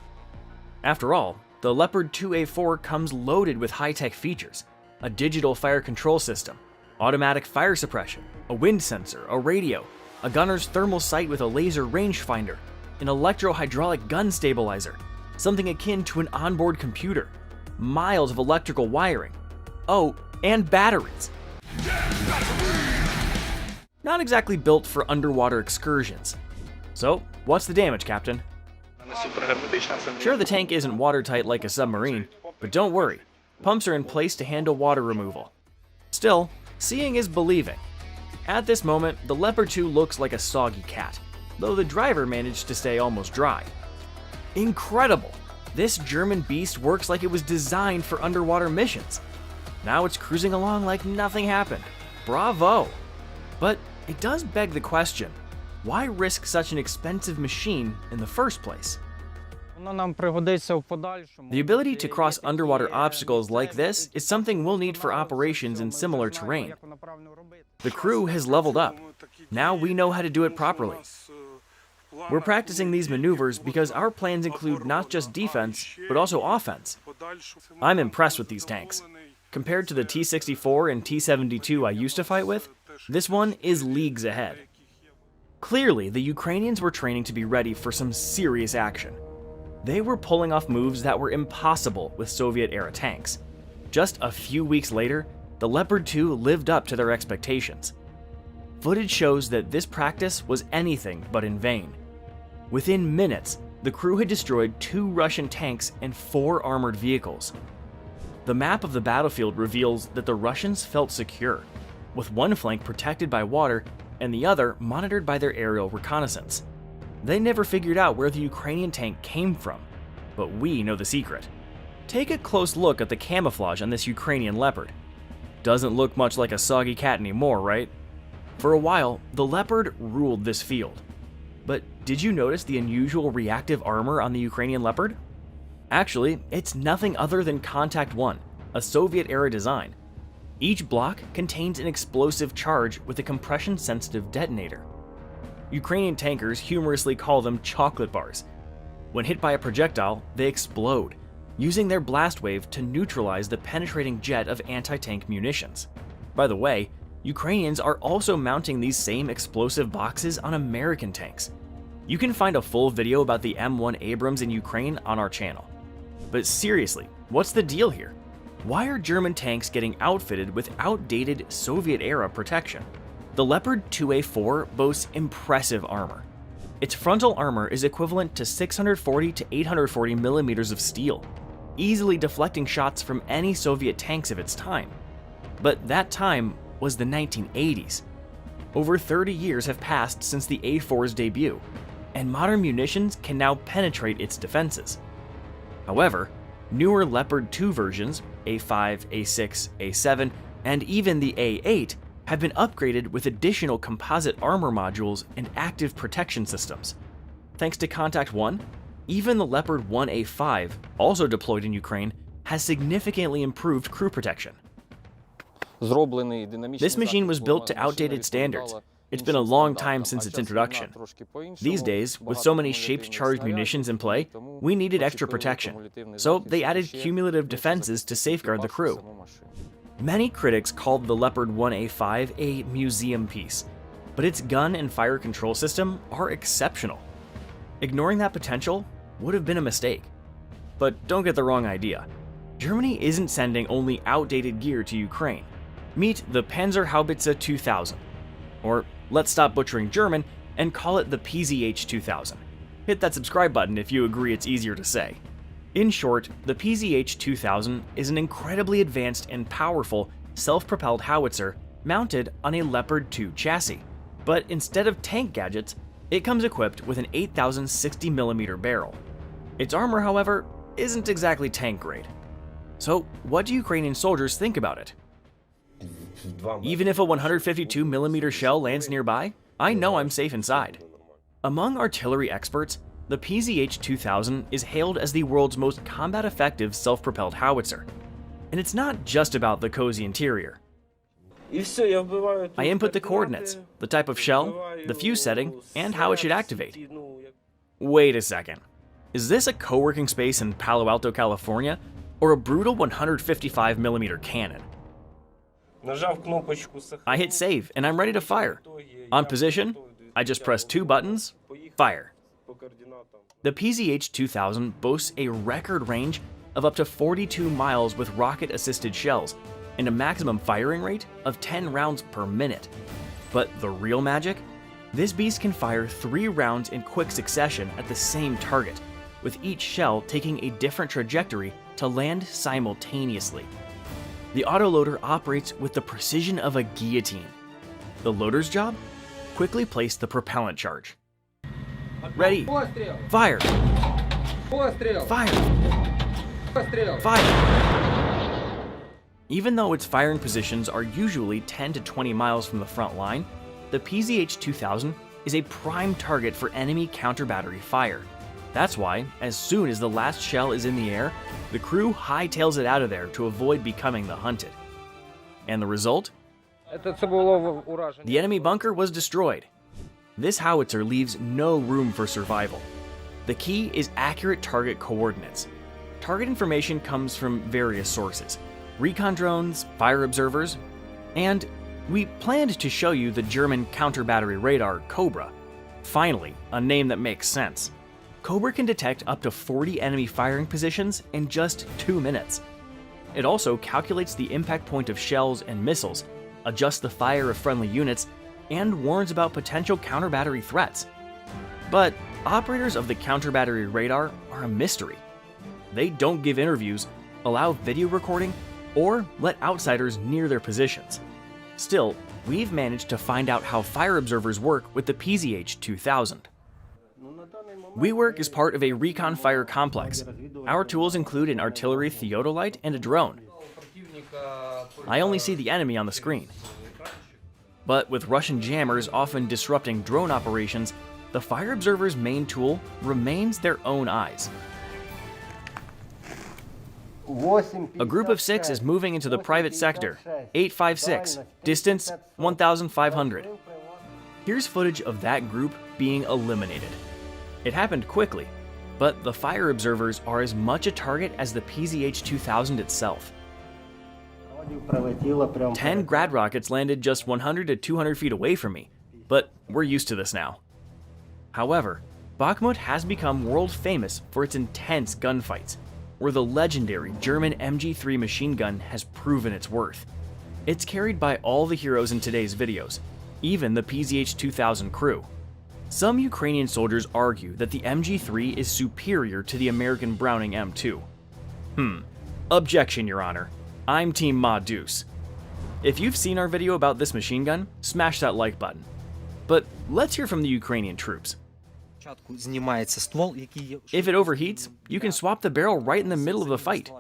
After all, the Leopard 2A4 comes loaded with high-tech features: a digital fire control system, automatic fire suppression, a wind sensor, a radio, a gunner's thermal sight with a laser rangefinder, an electro-hydraulic gun stabilizer, something akin to an onboard computer, miles of electrical wiring, oh, and batteries. Not exactly built for underwater excursions. So, what's the damage, Captain? Sure, the tank isn't watertight like a submarine, but don't worry, pumps are in place to handle water removal. Still, seeing is believing. At this moment, the Leopard 2 looks like a soggy cat, though the driver managed to stay almost dry. Incredible! This German beast works like it was designed for underwater missions. Now it's cruising along like nothing happened. Bravo! But it does beg the question, why risk such an expensive machine in the first place? The ability to cross underwater obstacles like this is something we'll need for operations in similar terrain. The crew has leveled up. Now we know how to do it properly. We're practicing these maneuvers because our plans include not just defense, but also offense. I'm impressed with these tanks. Compared to the T-64 and T-72 I used to fight with, this one is leagues ahead. Clearly, the Ukrainians were training to be ready for some serious action. They were pulling off moves that were impossible with Soviet-era tanks. Just a few weeks later, the Leopard 2 lived up to their expectations. Footage shows that this practice was anything but in vain. Within minutes, the crew had destroyed 2 Russian tanks and 4 armored vehicles. The map of the battlefield reveals that the Russians felt secure, with one flank protected by water and the other monitored by their aerial reconnaissance. They never figured out where the Ukrainian tank came from, but we know the secret. Take a close look at the camouflage on this Ukrainian Leopard. Doesn't look much like a soggy cat anymore, right? For a while, the Leopard ruled this field. But did you notice the unusual reactive armor on the Ukrainian Leopard? Actually, it's nothing other than Contact 1, a Soviet-era design. Each block contains an explosive charge with a compression-sensitive detonator. Ukrainian tankers humorously call them chocolate bars. When hit by a projectile, they explode, using their blast wave to neutralize the penetrating jet of anti-tank munitions. By the way, Ukrainians are also mounting these same explosive boxes on American tanks. You can find a full video about the M1 Abrams in Ukraine on our channel. But seriously, what's the deal here? Why are German tanks getting outfitted with outdated Soviet-era protection? The Leopard 2A4 boasts impressive armor. Its frontal armor is equivalent to 640 to 840 millimeters of steel, easily deflecting shots from any Soviet tanks of its time. But that time was the 1980s. Over 30 years have passed since the A4's debut, and modern munitions can now penetrate its defenses. However, newer Leopard 2 versions, A5, A6, A7, and even the A8, have been upgraded with additional composite armor modules and active protection systems. Thanks to Contact 1, even the Leopard 1A5, also deployed in Ukraine, has significantly improved crew protection. This machine was built to outdated standards. It's been a long time since its introduction. These days, with so many shaped charged munitions in play, we needed extra protection, so they added cumulative defenses to safeguard the crew. Many critics called the Leopard 1A5 a museum piece, but its gun and fire control system are exceptional. Ignoring that potential would have been a mistake. But don't get the wrong idea. Germany isn't sending only outdated gear to Ukraine. Meet the Panzerhaubitze 2000. Or let's stop butchering German and call it the PZH 2000. Hit that subscribe button if you agree it's easier to say. In short, the PZH 2000 is an incredibly advanced and powerful self-propelled howitzer mounted on a Leopard 2 chassis. But instead of tank gadgets, it comes equipped with an 8,060mm barrel. Its armor, however, isn't exactly tank grade. So what do Ukrainian soldiers think about it? Even if a 152mm shell lands nearby, I know I'm safe inside. Among artillery experts, the PZH-2000 is hailed as the world's most combat-effective self-propelled howitzer. And it's not just about the cozy interior. I input the coordinates, the type of shell, the fuse setting, and how it should activate. Wait a second. Is this a co-working space in Palo Alto, California, or a brutal 155mm cannon? I hit save, and I'm ready to fire. On position, I just press 2 buttons, fire. The PZH-2000 boasts a record range of up to 42 miles with rocket-assisted shells, and a maximum firing rate of 10 rounds per minute. But the real magic? This beast can fire 3 rounds in quick succession at the same target, with each shell taking a different trajectory to land simultaneously. The autoloader operates with the precision of a guillotine. The loader's job? Quickly place the propellant charge. Ready. Fire. Fire. Fire. Even though its firing positions are usually 10 to 20 miles from the front line, the PZH-2000 is a prime target for enemy counter-battery fire. That's why, as soon as the last shell is in the air, the crew hightails it out of there to avoid becoming the hunted. And the result? The enemy bunker was destroyed. This howitzer leaves no room for survival. The key is accurate target coordinates. Target information comes from various sources: recon drones, fire observers, and we planned to show you the German counter-battery radar Cobra. Finally, a name that makes sense. Cobra can detect up to 40 enemy firing positions in just 2 minutes. It also calculates the impact point of shells and missiles, adjusts the fire of friendly units, and warns about potential counter-battery threats. But operators of the counter-battery radar are a mystery. They don't give interviews, allow video recording, or let outsiders near their positions. Still, we've managed to find out how fire observers work with the PZH-2000. WeWork is part of a recon fire complex. Our tools include an artillery theodolite and a drone. I only see the enemy on the screen. But with Russian jammers often disrupting drone operations, the fire observer's main tool remains their own eyes. A group of 6 is moving into the private sector, 856, distance 1,500. Here's footage of that group being eliminated. It happened quickly, but the fire observers are as much a target as the PZH-2000 itself. 10 Grad rockets landed just 100 to 200 feet away from me, but we're used to this now. However, Bakhmut has become world famous for its intense gunfights, where the legendary German MG3 machine gun has proven its worth. It's carried by all the heroes in today's videos, even the PZH-2000 crew. Some Ukrainian soldiers argue that the MG3 is superior to the American Browning M2. Objection, Your Honor. I'm Team Ma Deuce. If you've seen our video about this machine gun, smash that like button. But let's hear from the Ukrainian troops. If it overheats, you can swap the barrel right in the middle of the fight.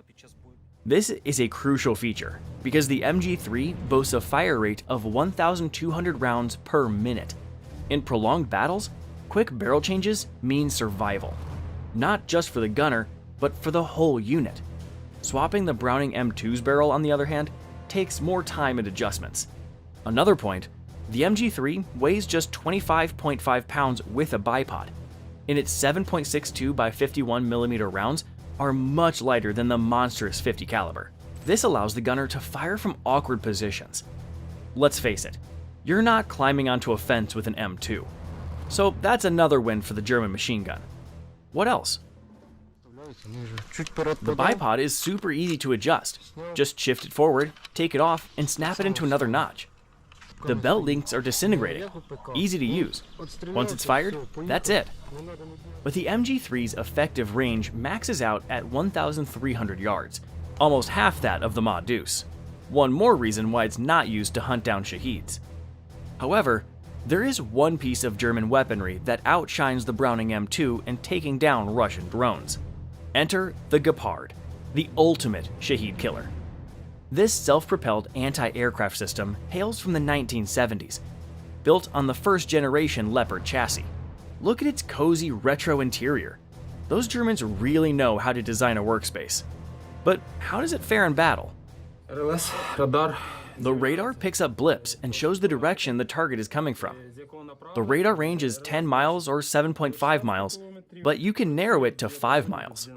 This is a crucial feature, because the MG3 boasts a fire rate of 1,200 rounds per minute. In prolonged battles, quick barrel changes mean survival. Not just for the gunner, but for the whole unit. Swapping the Browning M2's barrel, on the other hand, takes more time and adjustments. Another point, the MG3 weighs just 25.5 pounds with a bipod, and its 7.62 by 51mm rounds are much lighter than the monstrous 50 caliber. This allows the gunner to fire from awkward positions. Let's face it, you're not climbing onto a fence with an M2. So that's another win for the German machine gun. What else? The bipod is super easy to adjust. Just shift it forward, take it off, and snap it into another notch. The belt links are disintegrating, easy to use. Once it's fired, that's it. But the MG3's effective range maxes out at 1,300 yards, almost half that of the Ma Deuce. One more reason why it's not used to hunt down Shaheeds. However, there is one piece of German weaponry that outshines the Browning M2 in taking down Russian drones. Enter the Gepard, the ultimate Shaheed killer. This self-propelled anti-aircraft system hails from the 1970s, built on the first-generation Leopard chassis. Look at its cozy retro interior. Those Germans really know how to design a workspace. But how does it fare in battle? RLS, radar. The radar picks up blips and shows the direction the target is coming from. The radar range is 10 miles or 7.5 miles, but you can narrow it to 5 miles.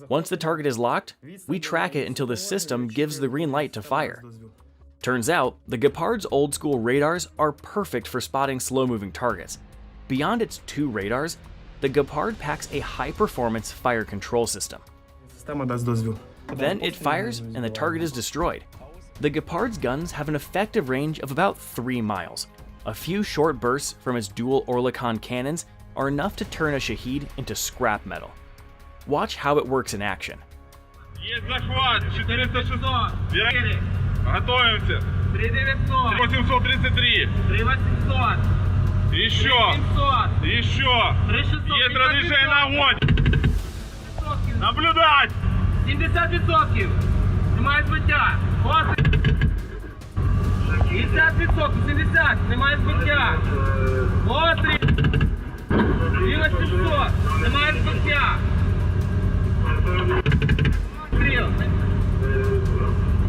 Once the target is locked, we track it until the system gives the green light to fire. Turns out, the Gepard's old-school radars are perfect for spotting slow-moving targets. Beyond its 2 radars, the Gepard packs a high-performance fire control system. Then it fires and the target is destroyed. The Gepard's guns have an effective range of about 3 miles. A few short bursts from its dual Oerlikon cannons are enough to turn a Shaheed into scrap metal. Watch how it works in action. Есть захват, 400-600. Готовимся. 3833. 3800. Еще. Еще. Есть разрешение на огонь. Наблюдать. 70%. Немає збиття. 50%. 70. Немає збиття. Постріл. 2700. Немає збиття. Постріл.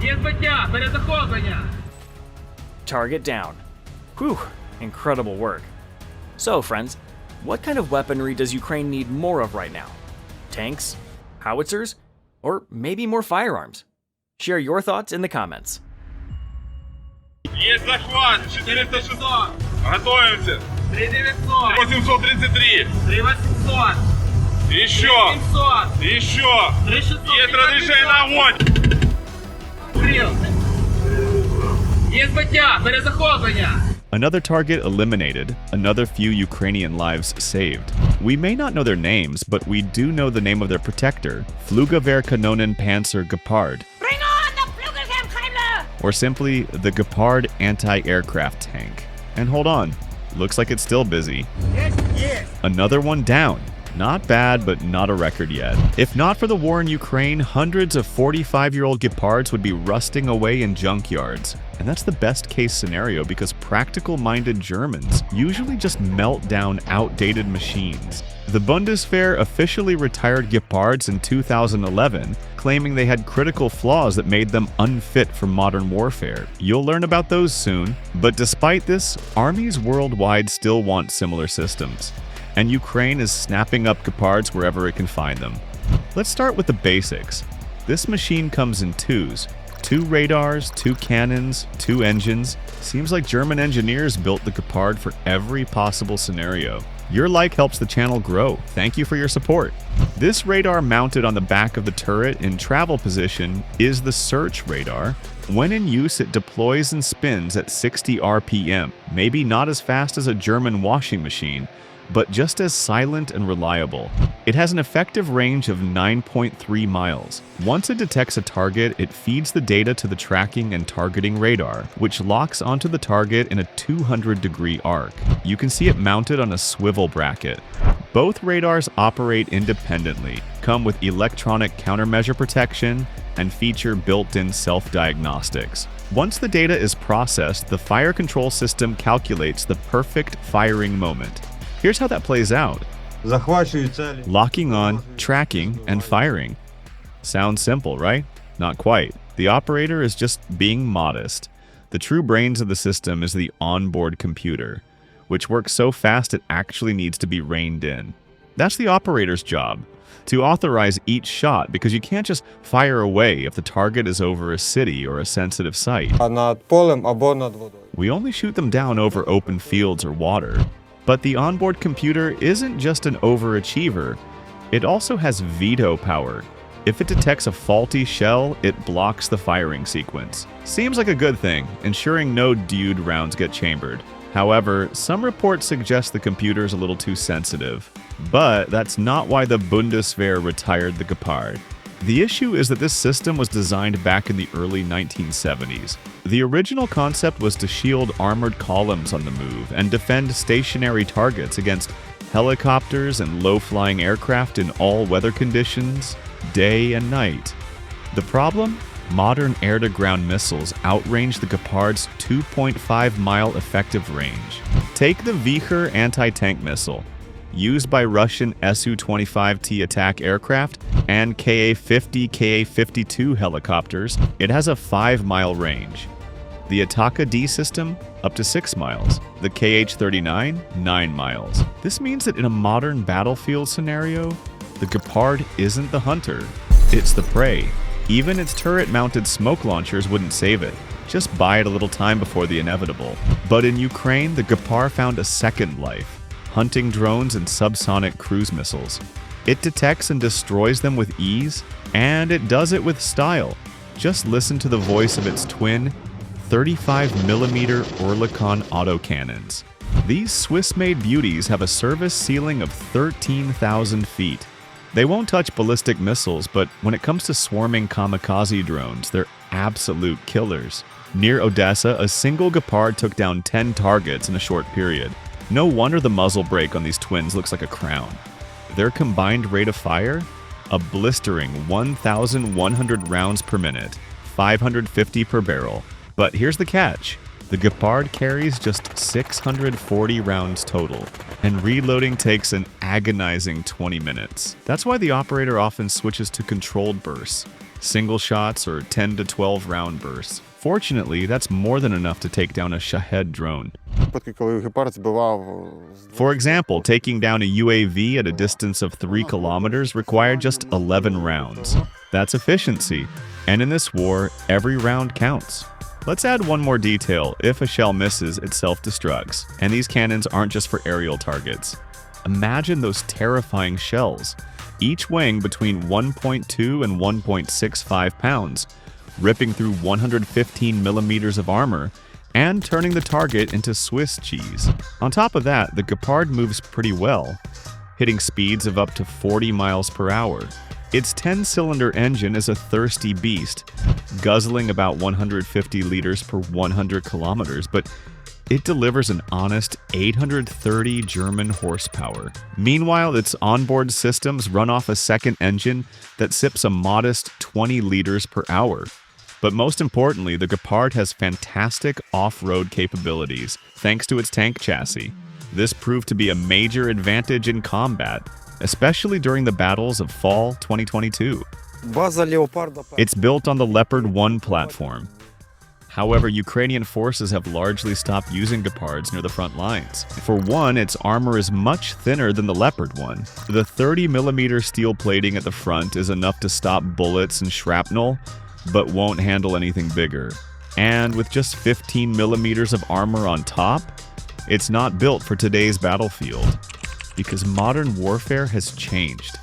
Є збиття. Перезахоплення. Target down. Whew, incredible work. So, friends, what kind of weaponry does Ukraine need more of right now? Tanks? Howitzers? Or maybe more firearms? Share your thoughts in the comments. Есть захват, 400-600. Готовимся. 3900. 833. 3800. Еще. 700. Еще. 3600. Есть разрешение на огонь. Постріл. Є збиття. Перезахоплення. Another target eliminated, another few Ukrainian lives saved. We may not know their names, but we do know the name of their protector, Flugabwehrkanonen Panzer Gepard, Bring on the Flügelkampfheimler! or simply the Gepard anti-aircraft tank. And hold on, looks like it's still busy. Another one down. Not bad, but not a record yet. If not for the war in Ukraine, hundreds of 45-year-old Gepards would be rusting away in junkyards. And that's the best case scenario because practical-minded Germans usually just melt down outdated machines. The Bundeswehr officially retired Gepards in 2011, claiming they had critical flaws that made them unfit for modern warfare. You'll learn about those soon, but despite this, armies worldwide still want similar systems. And Ukraine is snapping up Gepards wherever it can find them. Let's start with the basics. This machine comes in twos. 2 radars, 2 cannons, 2 engines. Seems like German engineers built the Gepard for every possible scenario. Your like helps the channel grow. Thank you for your support. This radar mounted on the back of the turret in travel position is the search radar. When in use, it deploys and spins at 60 RPM, maybe not as fast as a German washing machine, but just as silent and reliable. It has an effective range of 9.3 miles. Once it detects a target, it feeds the data to the tracking and targeting radar, which locks onto the target in a 200-degree arc. You can see it mounted on a swivel bracket. Both radars operate independently, come with electronic countermeasure protection, and feature built-in self-diagnostics. Once the data is processed, the fire control system calculates the perfect firing moment. Here's how that plays out. Locking on, tracking, and firing. Sounds simple, right? Not quite. The operator is just being modest. The true brains of the system is the onboard computer, which works so fast it actually needs to be reined in. That's the operator's job, to authorize each shot, because you can't just fire away if the target is over a city or a sensitive site. We only shoot them down over open fields or water. But the onboard computer isn't just an overachiever, it also has veto power. If it detects a faulty shell, it blocks the firing sequence. Seems like a good thing, ensuring no dude rounds get chambered. However, some reports suggest the computer's a little too sensitive. But that's not why the Bundeswehr retired the Gepard. The issue is that this system was designed back in the early 1970s. The original concept was to shield armored columns on the move and defend stationary targets against helicopters and low-flying aircraft in all weather conditions, day and night. The problem? modern air-to-ground missiles outrange the Gepard's 2.5-mile effective range. Take the Vichur anti-tank missile. Used by Russian Su-25T attack aircraft and Ka-50, Ka-52 helicopters, it has a 5-mile range. The Ataka-D system, up to 6 miles. The Kh-39, 9 miles. This means that in a modern battlefield scenario, the Gepard isn't the hunter, it's the prey. Even its turret-mounted smoke launchers wouldn't save it. Just buy it a little time before the inevitable. But in Ukraine, the Gepard found a second life, hunting drones and subsonic cruise missiles. It detects and destroys them with ease, and it does it with style. Just listen to the voice of its twin, 35mm Oerlikon autocannons. These Swiss-made beauties have a service ceiling of 13,000 feet. They won't touch ballistic missiles, but when it comes to swarming kamikaze drones, they're absolute killers. Near Odessa, a single Gepard took down 10 targets in a short period. No wonder the muzzle brake on these twins looks like a crown. Their combined rate of fire? A blistering 1,100 rounds per minute, 550 per barrel. But here's the catch. The Gepard carries just 640 rounds total, and reloading takes an agonizing 20 minutes. That's why the operator often switches to controlled bursts, single shots or 10 to 12 round bursts. Fortunately, that's more than enough to take down a Shahed drone. For example, taking down a UAV at a distance of 3 kilometers required just 11 rounds. That's efficiency, and in this war, every round counts. Let's add one more detail. If a shell misses, it self-destructs. And these cannons aren't just for aerial targets. Imagine those terrifying shells, each weighing between 1.2 and 1.65 pounds, ripping through 115 millimeters of armor, and turning the target into Swiss cheese. On top of that, the Gepard moves pretty well, hitting speeds of up to 40 miles per hour. Its 10-cylinder engine is a thirsty beast, guzzling about 150 liters per 100 kilometers, but it delivers an honest 830 German horsepower. Meanwhile, its onboard systems run off a second engine that sips a modest 20 liters per hour. But most importantly, the Gepard has fantastic off-road capabilities, thanks to its tank chassis. This proved to be a major advantage in combat, especially during the battles of fall 2022. It's built on the Leopard 1 platform. However, Ukrainian forces have largely stopped using Gepards near the front lines. For one, its armor is much thinner than the Leopard 1. The 30mm steel plating at the front is enough to stop bullets and shrapnel, but won't handle anything bigger. And with just 15mm of armor on top, it's not built for today's battlefield. Because modern warfare has changed.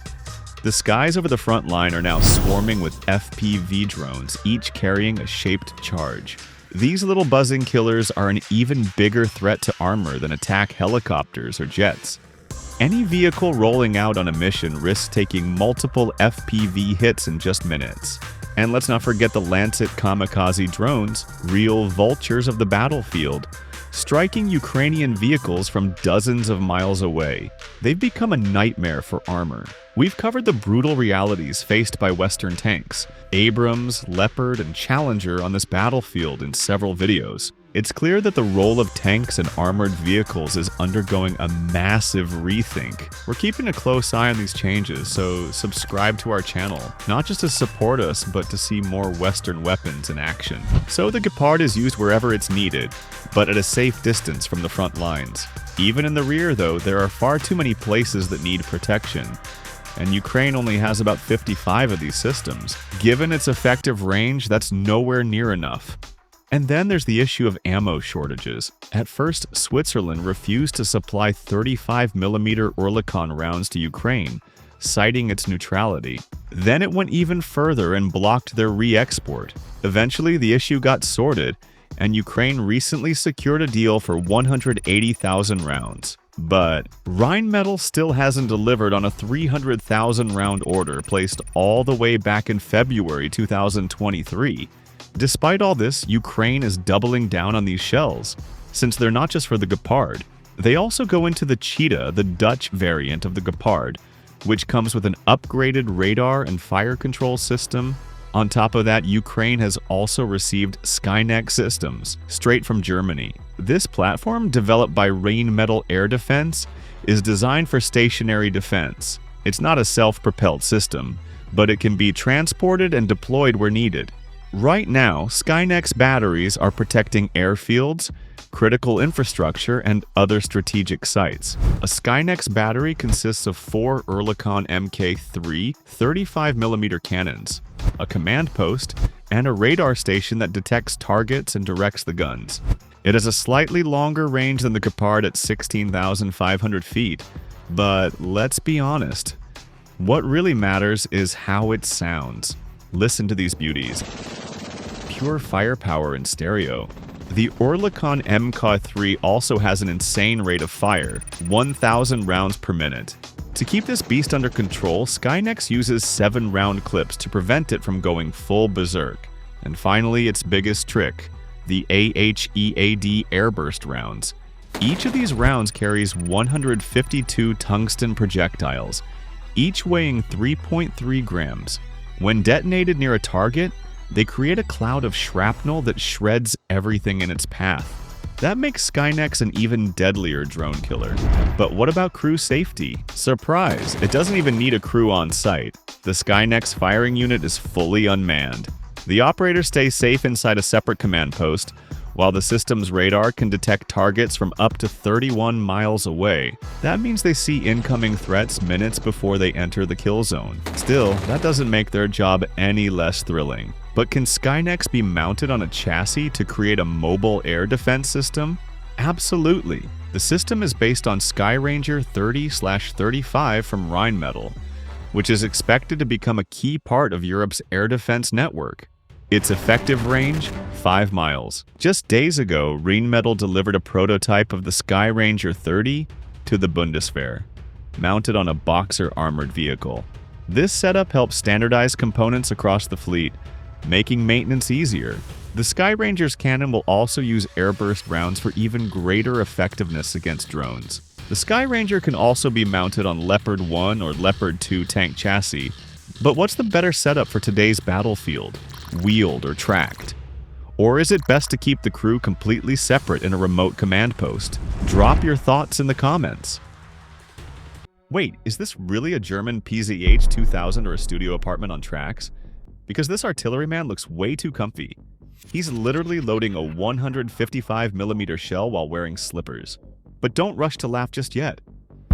The skies over the front line are now swarming with FPV drones, each carrying a shaped charge. These little buzzing killers are an even bigger threat to armor than attack helicopters or jets. Any vehicle rolling out on a mission risks taking multiple FPV hits in just minutes. And let's not forget the Lancet kamikaze drones, real vultures of the battlefield, striking Ukrainian vehicles from dozens of miles away. They've become a nightmare for armor. We've covered the brutal realities faced by Western tanks, Abrams, Leopard, and Challenger on this battlefield in several videos. It's clear that the role of tanks and armored vehicles is undergoing a massive rethink. We're keeping a close eye on these changes, so subscribe to our channel, not just to support us, but to see more Western weapons in action. So the Gepard is used wherever it's needed, but at a safe distance from the front lines. Even in the rear, though, there are far too many places that need protection. And Ukraine only has about 55 of these systems. Given its effective range, that's nowhere near enough. And then there's the issue of ammo shortages. At first, Switzerland refused to supply 35mm Oerlikon rounds to Ukraine, citing its neutrality. Then it went even further and blocked their re-export. Eventually, the issue got sorted, and Ukraine recently secured a deal for 180,000 rounds. But Rheinmetall still hasn't delivered on a 300,000 round order placed all the way back in February 2023. Despite all this, Ukraine is doubling down on these shells, since they're not just for the Gepard. They also go into the Cheetah, the Dutch variant of the Gepard, which comes with an upgraded radar and fire control system, On top of that, Ukraine has also received Skynex systems, straight from Germany. This platform, developed by Rheinmetall Air Defense, is designed for stationary defense. It's not a self-propelled system, but it can be transported and deployed where needed. Right now, Skynex batteries are protecting airfields, critical infrastructure, and other strategic sites. A Skynex battery consists of 4 Oerlikon Mk3 35mm cannons, a command post, and a radar station that detects targets and directs the guns. It has a slightly longer range than the Gepard at 16,500 feet, but let's be honest, what really matters is how it sounds. Listen to these beauties. Pure firepower in stereo. The Oerlikon Mk3 also has an insane rate of fire, 1,000 rounds per minute. To keep this beast under control, Skynex uses 7-round clips to prevent it from going full berserk. And finally, its biggest trick, the AHEAD airburst rounds. Each of these rounds carries 152 tungsten projectiles, each weighing 3.3 grams. When detonated near a target, they create a cloud of shrapnel that shreds everything in its path. That makes Skynex an even deadlier drone killer. But what about crew safety? Surprise! It doesn't even need a crew on site. The Skynex firing unit is fully unmanned. The operator stays safe inside a separate command post, while the system's radar can detect targets from up to 31 miles away. That means they see incoming threats minutes before they enter the kill zone. Still, that doesn't make their job any less thrilling. But can Skynex be mounted on a chassis to create a mobile air defense system? Absolutely. The system is based on Skyranger 30/35 from Rheinmetall, which is expected to become a key part of Europe's air defense network. Its effective range, 5 miles. Just days ago, Rheinmetall delivered a prototype of the Skyranger 30 to the Bundeswehr, mounted on a Boxer armored vehicle. This setup helps standardize components across the fleet, making maintenance easier. The Skyranger's cannon will also use airburst rounds for even greater effectiveness against drones. The Skyranger can also be mounted on Leopard 1 or Leopard 2 tank chassis, but what's the better setup for today's battlefield? Wheeled or tracked? Or is it best to keep the crew completely separate in a remote command post? Drop your thoughts in the comments. Wait, is this really a German PZH 2000 or a studio apartment on tracks? Because this artilleryman looks way too comfy. He's literally loading a 155mm shell while wearing slippers. But don't rush to laugh just yet.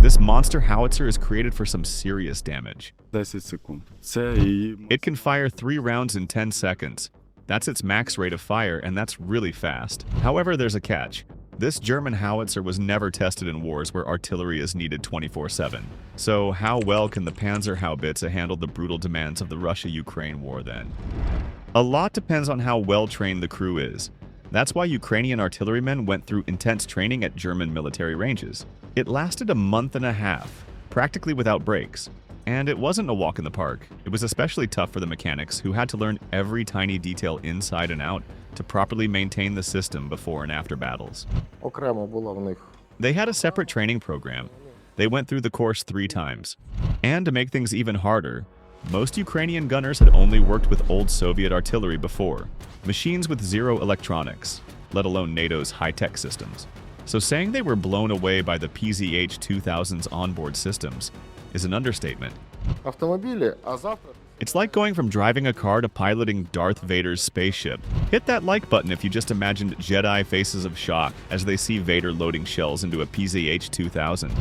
This monster howitzer is created for some serious damage. 10 секунд. Це її... It can fire 3 rounds in 10 seconds. That's its max rate of fire, and that's really fast. However, there's a catch. This German howitzer was never tested in wars where artillery is needed 24/7. So how well can the Panzerhaubitze handle the brutal demands of the Russia-Ukraine war then? A lot depends on how well trained the crew is. That's why Ukrainian artillerymen went through intense training at German military ranges. It lasted a month and a half, practically without breaks. And it wasn't a walk in the park. It was especially tough for the mechanics, who had to learn every tiny detail inside and out to properly maintain the system before and after battles. Окремо була в них. They had a separate training program. They went through the course 3 times. And to make things even harder, most Ukrainian gunners had only worked with old Soviet artillery before, machines with zero electronics, let alone NATO's high-tech systems. So saying they were blown away by the PZH 2000's onboard systems is an understatement. Автомобілі, а завтра... It's like going from driving a car to piloting Darth Vader's spaceship. Hit that like button if you just imagined Jedi faces of shock as they see Vader loading shells into a PZH 2000.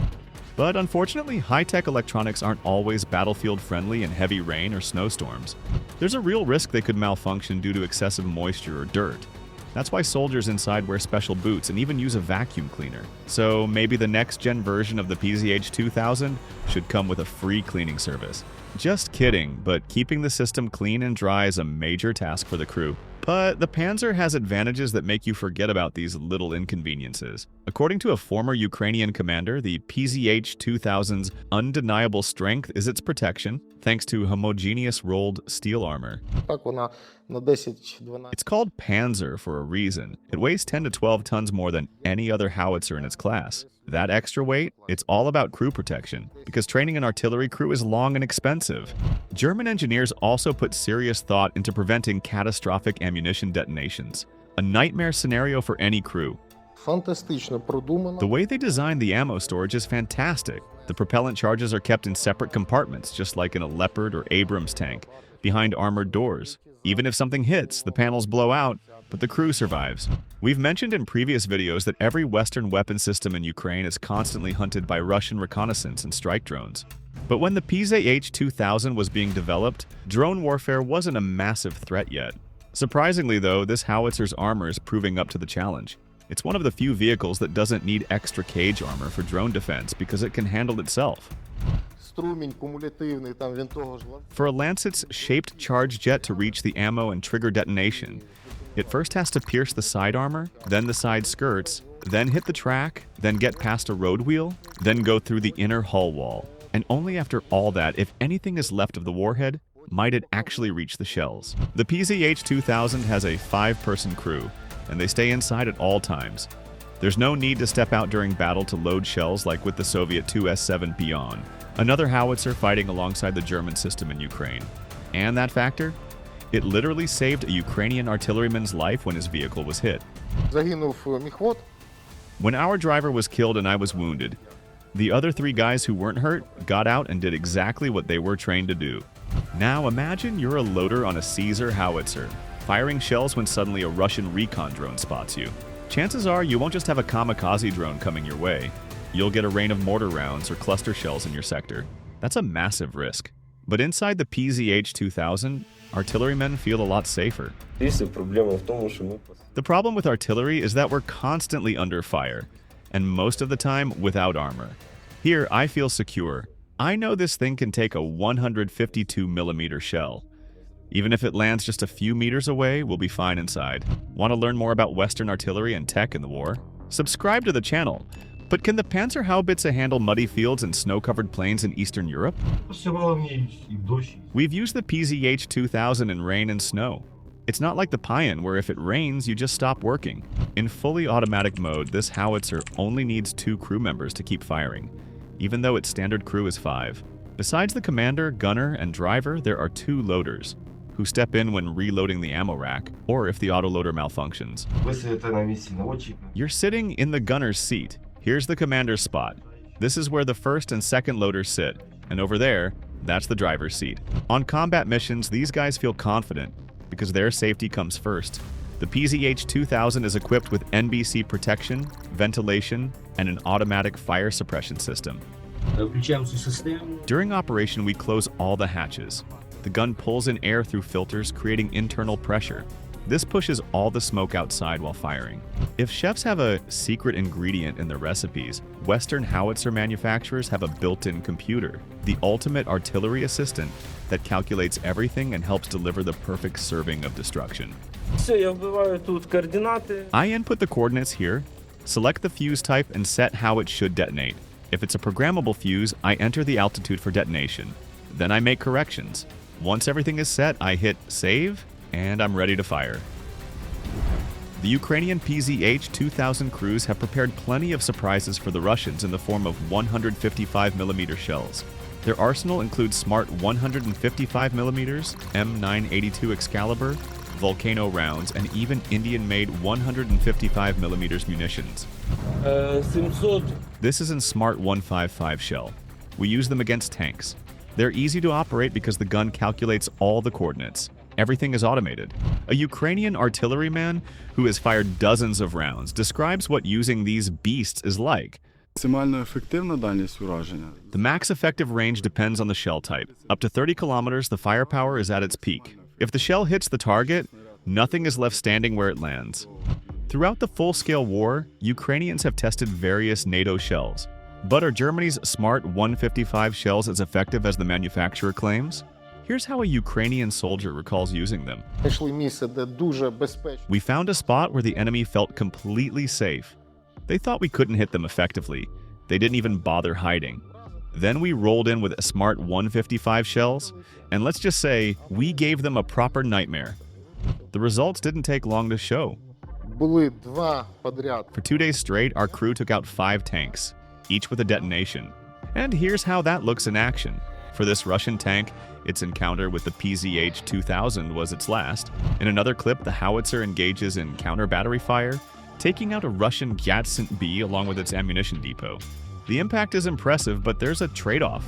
But unfortunately, high-tech electronics aren't always battlefield-friendly in heavy rain or snowstorms. There's a real risk they could malfunction due to excessive moisture or dirt. That's why soldiers inside wear special boots and even use a vacuum cleaner. So maybe the next-gen version of the PZH 2000 should come with a free cleaning service. Just kidding, but keeping the system clean and dry is a major task for the crew. But the Panzer has advantages that make you forget about these little inconveniences. According to a former Ukrainian commander, the PZH-2000's undeniable strength is its protection, thanks to homogeneous rolled steel armor. Так вона на 10-12. It's called Panzer for a reason. It weighs 10 to 12 tons more than any other howitzer in its class. That extra weight, it's all about crew protection, because training an artillery crew is long and expensive. German engineers also put serious thought into preventing catastrophic ammunition detonations, a nightmare scenario for any crew. Фантастично продумано. The way they designed the ammo storage is fantastic. The propellant charges are kept in separate compartments, just like in a Leopard or Abrams tank, behind armored doors. Even if something hits, the panels blow out, but the crew survives. We've mentioned in previous videos that every Western weapon system in Ukraine is constantly hunted by Russian reconnaissance and strike drones. But when the PZH-2000 was being developed, drone warfare wasn't a massive threat yet. Surprisingly though, this howitzer's armor is proving up to the challenge. It's one of the few vehicles that doesn't need extra cage armor for drone defense because it can handle itself. Струмінь кумулятивний, там він того ж. For a Lancet's shaped charge jet to reach the ammo and trigger detonation, it first has to pierce the side armor, then the side skirts, then hit the track, then get past a road wheel, then go through the inner hull wall. And only after all that, if anything is left of the warhead, might it actually reach the shells. The PZH-2000 has a 5-person crew, and they stay inside at all times. There's no need to step out during battle to load shells like with the Soviet 2S7 Beyond, another howitzer fighting alongside the German system in Ukraine. And that factor? It literally saved a Ukrainian artilleryman's life when his vehicle was hit. Загинув міхвод. When our driver was killed and I was wounded, the other 3 guys who weren't hurt got out and did exactly what they were trained to do. Now imagine you're a loader on a Caesar howitzer, firing shells when suddenly a Russian recon drone spots you. Chances are you won't just have a kamikaze drone coming your way. You'll get a rain of mortar rounds or cluster shells in your sector. That's a massive risk. But inside the PZH-2000, artillerymen feel a lot safer. The problem with artillery is that we're constantly under fire, and most of the time without armor. Here, I feel secure. I know this thing can take a 152mm shell. Even if it lands just a few meters away, we'll be fine inside. Want to learn more about Western artillery and tech in the war? Subscribe to the channel. But can the Panzer Haubitze handle muddy fields and snow-covered plains in Eastern Europe? We've used the PZH-2000 in rain and snow. It's not like the Pion, where if it rains, you just stop working. In fully automatic mode, this howitzer only needs 2 crew members to keep firing, even though its standard crew is 5. Besides the commander, gunner, and driver, there are 2 loaders, who step in when reloading the ammo rack, or if the autoloader malfunctions. You're sitting in the gunner's seat. Here's the commander's spot. This is where the first and second loaders sit, and over there, that's the driver's seat. On combat missions, these guys feel confident, because their safety comes first. The PZH-2000 is equipped with NBC protection, ventilation, and an automatic fire suppression system. During operation, we close all the hatches. The gun pulls in air through filters, creating internal pressure. This pushes all the smoke outside while firing. If chefs have a secret ingredient in their recipes, Western howitzer manufacturers have a built-in computer, the ultimate artillery assistant that calculates everything and helps deliver the perfect serving of destruction. I input the coordinates here, select the fuse type, and set how it should detonate. If it's a programmable fuse, I enter the altitude for detonation. Then I make corrections. Once everything is set, I hit save, and I'm ready to fire. The Ukrainian PZH-2000 crews have prepared plenty of surprises for the Russians in the form of 155mm shells. Their arsenal includes smart 155mm, M982 Excalibur, Volcano rounds, and even Indian-made 155mm munitions. This is in Smart 155 shell. We use them against tanks. They're easy to operate because the gun calculates all the coordinates. Everything is automated. A Ukrainian artilleryman who has fired dozens of rounds describes what using these beasts is like. Максимально ефективна дальність ураження. The max effective range depends on the shell type. Up to 30 kilometers, the firepower is at its peak. If the shell hits the target, nothing is left standing where it lands. Throughout the full-scale war, Ukrainians have tested various NATO shells. But are Germany's Smart 155 shells as effective as the manufacturer claims? Here's how a Ukrainian soldier recalls using them. Знайшли місце, де дуже безпечно. We found a spot where the enemy felt completely safe. They thought we couldn't hit them effectively. They didn't even bother hiding. Then we rolled in with a smart 155 shells, and let's just say we gave them a proper nightmare. The results didn't take long to show. Були два подряд. For 2 days straight, our crew took out 5 tanks, each with a detonation. And here's how that looks in action. For this Russian tank, its encounter with the PZH-2000 was its last. In another clip, the howitzer engages in counter-battery fire, taking out a Russian Gatsint-B along with its ammunition depot. The impact is impressive, but there's a trade-off.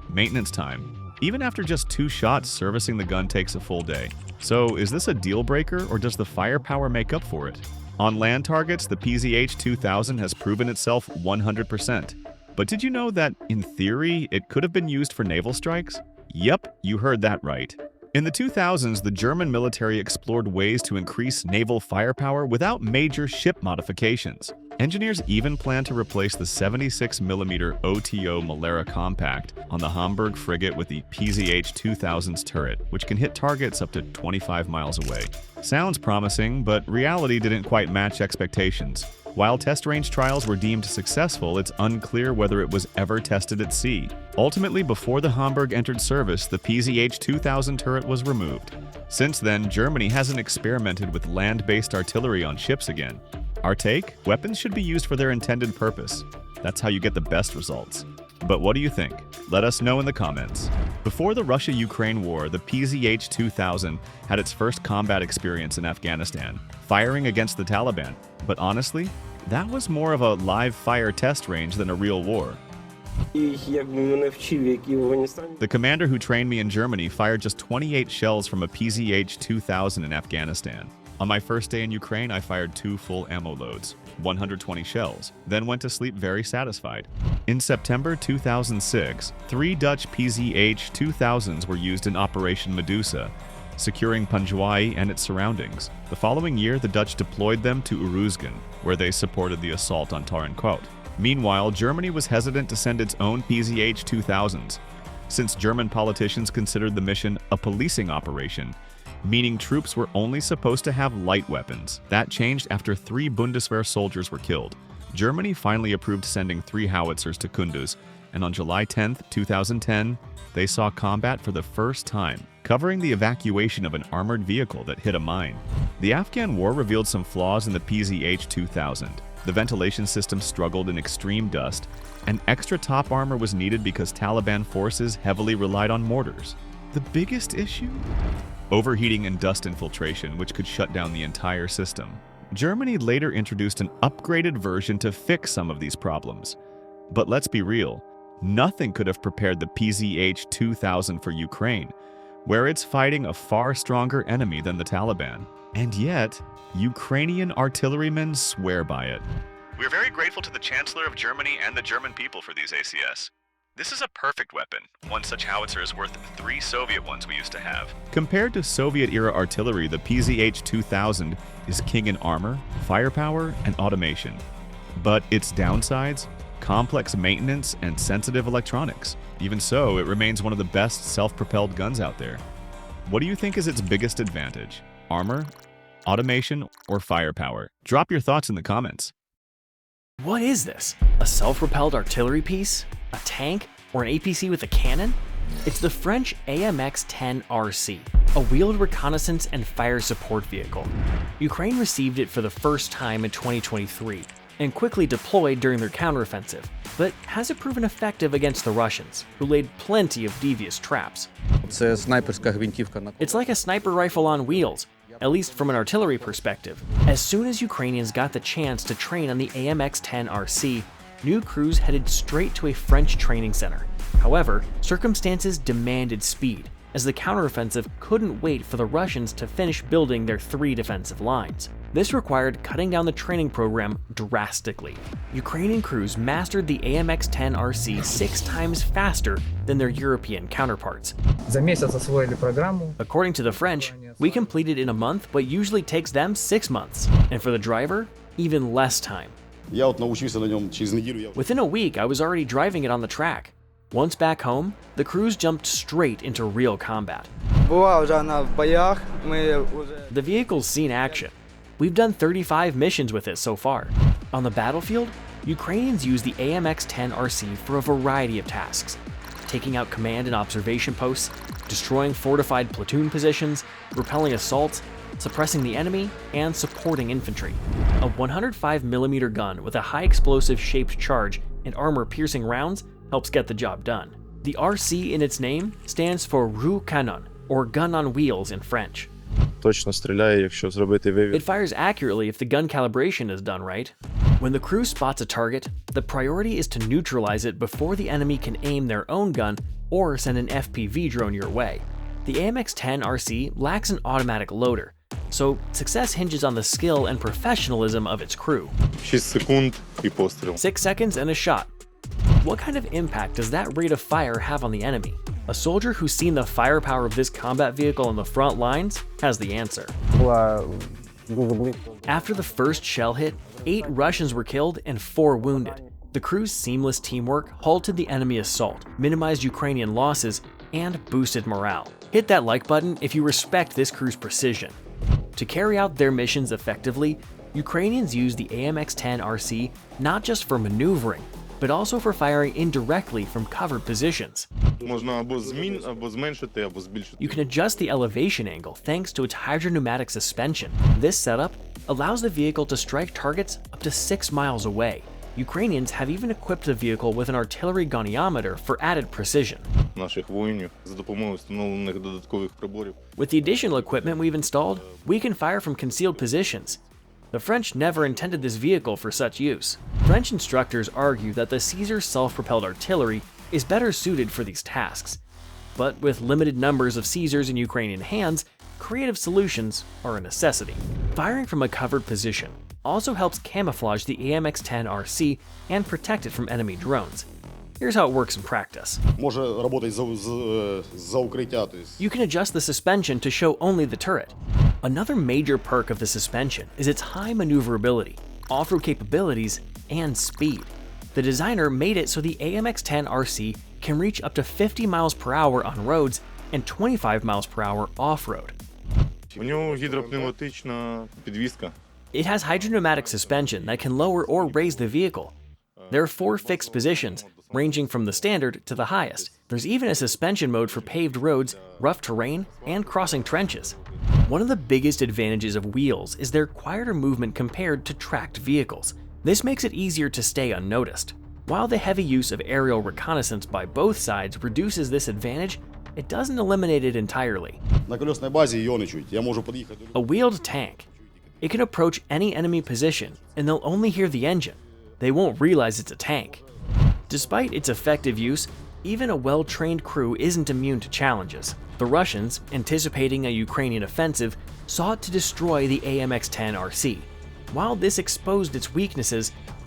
Maintenance time. Even after just 2 shots, servicing the gun takes a full day. So is this a deal breaker, or does the firepower make up for it? On land targets, the PZH-2000 has proven itself 100%. But did you know that, in theory, it could have been used for naval strikes? Yep, you heard that right. In the 2000s, the German military explored ways to increase naval firepower without major ship modifications. Engineers even plan to replace the 76mm OTO Malera Compact on the Hamburg frigate with the PZH-2000's turret, which can hit targets up to 25 miles away. Sounds promising, but reality didn't quite match expectations. While test range trials were deemed successful, it's unclear whether it was ever tested at sea. Ultimately, before the Hamburg entered service, the PZH-2000 turret was removed. Since then, Germany hasn't experimented with land-based artillery on ships again. Our take? Weapons should be used for their intended purpose. That's how you get the best results. But what do you think? Let us know in the comments. Before the Russia-Ukraine war, the PZH-2000 had its first combat experience in Afghanistan, firing against the Taliban. But honestly, that was more of a live fire test range than a real war. The commander who trained me in Germany fired just 28 shells from a PZH-2000 in Afghanistan. On my first day in Ukraine, I fired 2 full ammo loads, 120 shells, then went to sleep very satisfied. In September 2006, 3 Dutch PZH-2000s were used in Operation Medusa, securing Panjwai and its surroundings. The following year, the Dutch deployed them to Uruzgan, where they supported the assault on Taranquout. Meanwhile, Germany was hesitant to send its own PZH-2000s, since German politicians considered the mission a policing operation, meaning troops were only supposed to have light weapons. That changed after 3 Bundeswehr soldiers were killed. Germany finally approved sending 3 howitzers to Kunduz, and on July 10, 2010, they saw combat for the first time, covering the evacuation of an armored vehicle that hit a mine. The Afghan war revealed some flaws in the PZH-2000. The ventilation system struggled in extreme dust, and extra top armor was needed because Taliban forces heavily relied on mortars. The biggest issue? Overheating and dust infiltration, which could shut down the entire system. Germany later introduced an upgraded version to fix some of these problems. But let's be real, nothing could have prepared the PZH-2000 for Ukraine, where it's fighting a far stronger enemy than the Taliban. And yet, Ukrainian artillerymen swear by it. We're very grateful to the Chancellor of Germany and the German people for these ACS. This is a perfect weapon. One such howitzer is worth 3 Soviet ones we used to have. Compared to Soviet-era artillery, the PZH-2000 is king in armor, firepower, and automation. But its downsides? Complex maintenance and sensitive electronics. Even so, it remains one of the best self-propelled guns out there. What do you think is its biggest advantage? Armor, automation, or firepower? Drop your thoughts in the comments. What is this? A self-propelled artillery piece? A tank? Or an APC with a cannon? It's the French AMX-10RC, a wheeled reconnaissance and fire support vehicle. Ukraine received it for the first time in 2023 and quickly deployed during their counteroffensive, but has it proven effective against the Russians, who laid plenty of devious traps? It's like a sniper rifle on wheels, at least from an artillery perspective. As soon as Ukrainians got the chance to train on the AMX-10RC, new crews headed straight to a French training center. However, circumstances demanded speed, as the counteroffensive couldn't wait for the Russians to finish building their 3 defensive lines. This required cutting down the training program drastically. Ukrainian crews mastered the AMX-10RC 6 times faster than their European counterparts. According to the French, we completed in a month what usually takes them 6 months, and for the driver, even less time. Within a week, I was already driving it on the track. Once back home, the crews jumped straight into real combat. The vehicle's seen action. We've done 35 missions with it so far. On the battlefield, Ukrainians use the AMX-10RC for a variety of tasks, taking out command and observation posts, destroying fortified platoon positions, repelling assaults, suppressing the enemy, and supporting infantry. A 105mm gun with a high explosive shaped charge and armor-piercing rounds helps get the job done. The RC in its name stands for Roue Canon, or gun on wheels in French. It fires accurately if the gun calibration is done right. When the crew spots a target, the priority is to neutralize it before the enemy can aim their own gun or send an FPV drone your way. The AMX-10RC lacks an automatic loader, so success hinges on the skill and professionalism of its crew. 6 секунд и постріл. 6 seconds and a shot. What kind of impact does that rate of fire have on the enemy? A soldier who's seen the firepower of this combat vehicle on the front lines has the answer. After the first shell hit, 8 Russians were killed and 4 wounded. The crew's seamless teamwork halted the enemy assault, minimized Ukrainian losses, and boosted morale. Hit that like button if you respect this crew's precision. To carry out their missions effectively, Ukrainians use the AMX-10RC not just for maneuvering, but also for firing indirectly from covered positions. Можна або зменшити, або збільшити. You can adjust the elevation angle thanks to its hydropneumatic suspension. This setup allows the vehicle to strike targets up to 6 miles away. Ukrainians have even equipped the vehicle with an artillery goniometer for added precision. Наших воїнів за допомогою встановлених додаткових приборів. With the additional equipment we've installed, we can fire from concealed positions. The French never intended this vehicle for such use. French instructors argue that the Caesar's self-propelled artillery is better suited for these tasks. But with limited numbers of Caesars in Ukrainian hands, creative solutions are a necessity. Firing from a covered position also helps camouflage the AMX-10RC and protect it from enemy drones. Here's how it works in practice. Може работать за укриття, то есть. You can adjust the suspension to show only the turret. Another major perk of the suspension is its high maneuverability, off-road capabilities, and speed. The designer made it so the AMX-10RC can reach up to 50 miles per hour on roads and 25 miles per hour off-road. У нього гідропневматична підвізка. It has hydropneumatic suspension that can lower or raise the vehicle. There are 4 fixed positions, ranging from the standard to the highest. There's even a suspension mode for paved roads, rough terrain, and crossing trenches. One of the biggest advantages of wheels is their quieter movement compared to tracked vehicles. This makes it easier to stay unnoticed. While the heavy use of aerial reconnaissance by both sides reduces this advantage, it doesn't eliminate it entirely. На колесній базі її не чують. Я можу під'їхати. A wheeled tank. It can approach any enemy position, and they'll only hear the engine. They won't realize it's a tank. Despite its effective use, even a well-trained crew isn't immune to challenges. The Russians, anticipating a Ukrainian offensive, sought to destroy the AMX-10RC. While this exposed its weaknesses,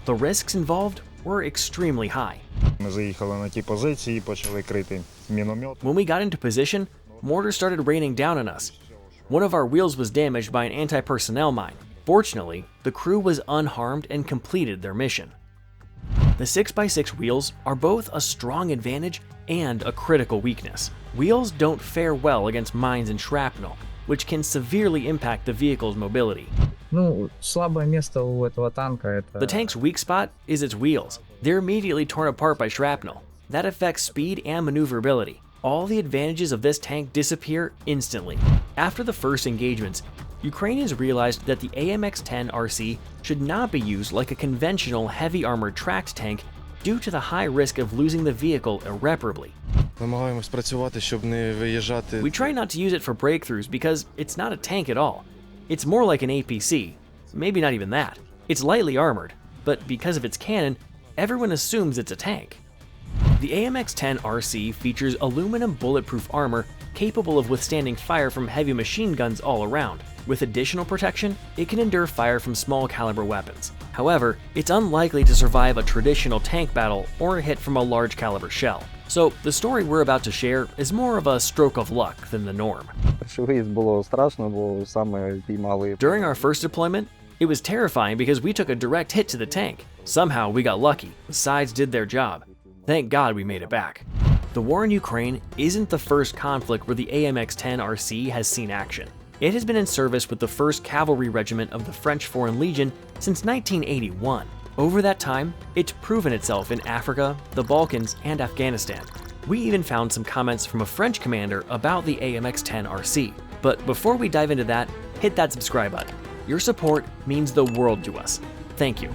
the risks involved were extremely high. Ми заїхали на ті позиції, почали крити міномет. When we got into position, mortars started raining down on us. One of our wheels was damaged by an anti-personnel mine. Fortunately, the crew was unharmed and completed their mission. The 6x6 wheels are both a strong advantage and a critical weakness. Wheels don't fare well against mines and shrapnel, which can severely impact the vehicle's mobility. Ну, слабое место у этого танка это... The tank's weak spot is its wheels. They're immediately torn apart by shrapnel. That affects speed and maneuverability. All the advantages of this tank disappear instantly. After the first engagements, Ukrainians realized that the AMX-10RC should not be used like a conventional heavy armored tracked tank due to the high risk of losing the vehicle irreparably. Намагаємось працювати, щоб не виїжджати. We try not to use it for breakthroughs because it's not a tank at all. It's more like an APC, maybe not even that. It's lightly armored, but because of its cannon, everyone assumes it's a tank. The AMX-10RC features aluminum bulletproof armor capable of withstanding fire from heavy machine guns all around. With additional protection, it can endure fire from small caliber weapons. However, it's unlikely to survive a traditional tank battle or a hit from a large caliber shell. So the story we're about to share is more of a stroke of luck than the norm. During our first deployment, it was terrifying because we took a direct hit to the tank. Somehow we got lucky. The sides did their job. Thank God we made it back. The war in Ukraine isn't the first conflict where the AMX-10 RC has seen action. It has been in service with the 1st Cavalry Regiment of the French Foreign Legion since 1981. Over that time, it's proven itself in Africa, the Balkans, and Afghanistan. We even found some comments from a French commander about the AMX-10 RC. But before we dive into that, hit that subscribe button. Your support means the world to us. Thank you.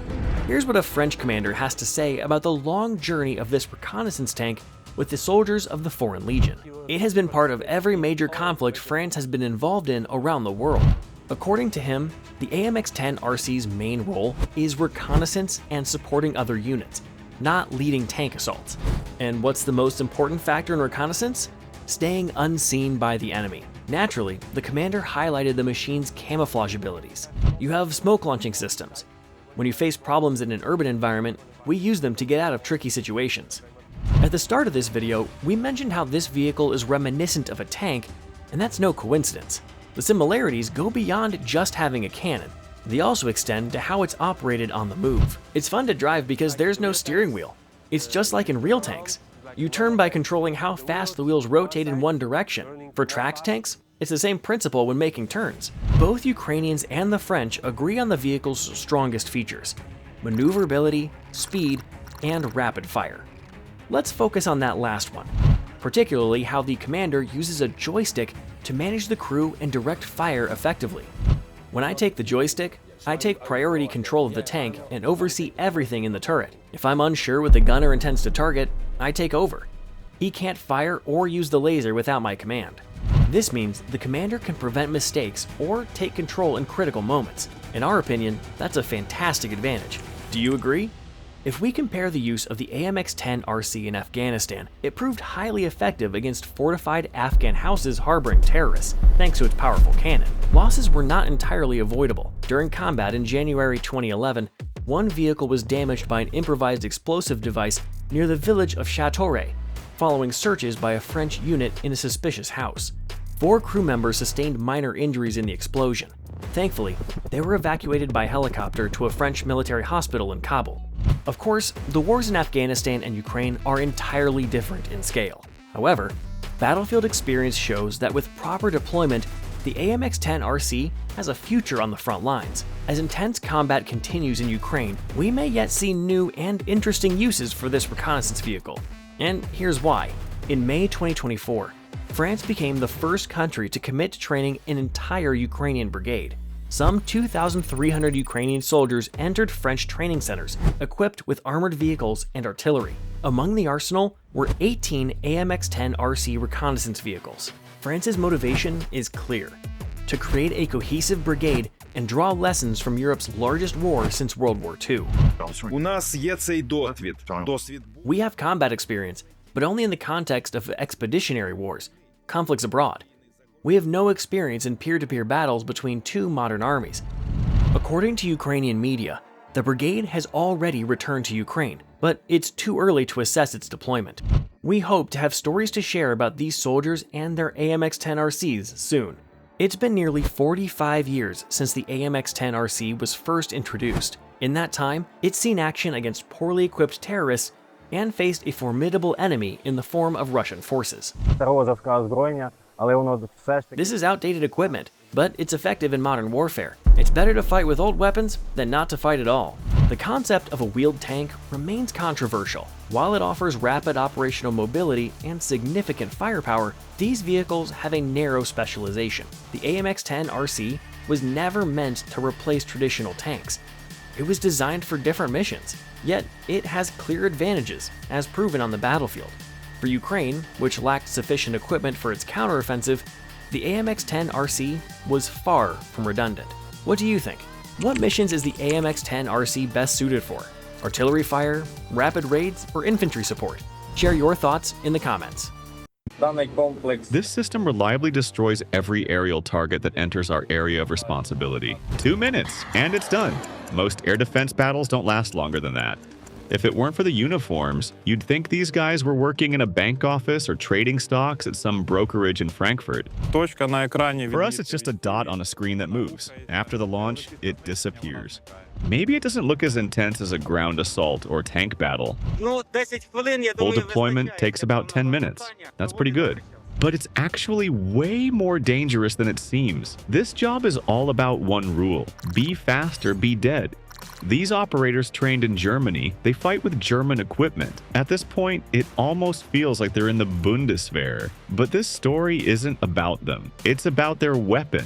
Here's what a French commander has to say about the long journey of this reconnaissance tank with the soldiers of the Foreign Legion. It has been part of every major conflict France has been involved in around the world. According to him, the AMX-10 RC's main role is reconnaissance and supporting other units, not leading tank assaults. And what's the most important factor in reconnaissance? Staying unseen by the enemy. Naturally, the commander highlighted the machine's camouflage abilities. You have smoke launching systems. When you face problems in an urban environment, we use them to get out of tricky situations. At the start of this video, we mentioned how this vehicle is reminiscent of a tank, and that's no coincidence. The similarities go beyond just having a cannon. They also extend to how it's operated on the move. It's fun to drive because there's no steering wheel. It's just like in real tanks. You turn by controlling how fast the wheels rotate in one direction. For tracked tanks, it's the same principle when making turns. Both Ukrainians and the French agree on the vehicle's strongest features: maneuverability, speed, and rapid fire. Let's focus on that last one, particularly how the commander uses a joystick to manage the crew and direct fire effectively. When I take the joystick, I take priority control of the tank and oversee everything in the turret. If I'm unsure what the gunner intends to target, I take over. He can't fire or use the laser without my command. This means the commander can prevent mistakes or take control in critical moments. In our opinion, that's a fantastic advantage. Do you agree? If we compare the use of the AMX-10 RC in Afghanistan, it proved highly effective against fortified Afghan houses harboring terrorists, thanks to its powerful cannon. Losses were not entirely avoidable. During combat in January 2011, one vehicle was damaged by an improvised explosive device near the village of Châteauray, following searches by a French unit in a suspicious house. 4 crew members sustained minor injuries in the explosion. Thankfully, they were evacuated by helicopter to a French military hospital in Kabul. Of course, the wars in Afghanistan and Ukraine are entirely different in scale. However, battlefield experience shows that with proper deployment, the AMX-10 RC has a future on the front lines. As intense combat continues in Ukraine, we may yet see new and interesting uses for this reconnaissance vehicle. And here's why. In May 2024, France became the first country to commit to training an entire Ukrainian brigade. Some 2,300 Ukrainian soldiers entered French training centers, equipped with armored vehicles and artillery. Among the arsenal were 18 AMX-10 RC reconnaissance vehicles. France's motivation is clear: to create a cohesive brigade and draw lessons from Europe's largest war since World War II. We have combat experience, but only in the context of expeditionary wars, conflicts abroad. We have no experience in peer-to-peer battles between 2 modern armies. According to Ukrainian media, the brigade has already returned to Ukraine, but it's too early to assess its deployment. We hope to have stories to share about these soldiers and their AMX-10 RCs soon. It's been nearly 45 years since the AMX-10 RC was first introduced. In that time, it's seen action against poorly equipped terrorists and faced a formidable enemy in the form of Russian forces. This is outdated equipment, but it's effective in modern warfare. It's better to fight with old weapons than not to fight at all. The concept of a wheeled tank remains controversial. While it offers rapid operational mobility and significant firepower, these vehicles have a narrow specialization. The AMX-10 RC was never meant to replace traditional tanks. It was designed for different missions, yet it has clear advantages, as proven on the battlefield. For Ukraine, which lacked sufficient equipment for its counteroffensive, the AMX-10 RC was far from redundant. What do you think? What missions is the AMX-10 RC best suited for? Artillery fire, rapid raids, or infantry support? Share your thoughts in the comments. This system reliably destroys every aerial target that enters our area of responsibility. 2 minutes, and it's done. Most air defense battles don't last longer than that. If it weren't for the uniforms, you'd think these guys were working in a bank office or trading stocks at some brokerage in Frankfurt. For us, it's just a dot on a screen that moves. After the launch, it disappears. Maybe it doesn't look as intense as a ground assault or tank battle. Full deployment takes about 10 minutes. That's pretty good. But it's actually way more dangerous than it seems. This job is all about one rule: be fast or be dead. These operators trained in Germany, they fight with German equipment. At this point, it almost feels like they're in the Bundeswehr. But this story isn't about them. It's about their weapon.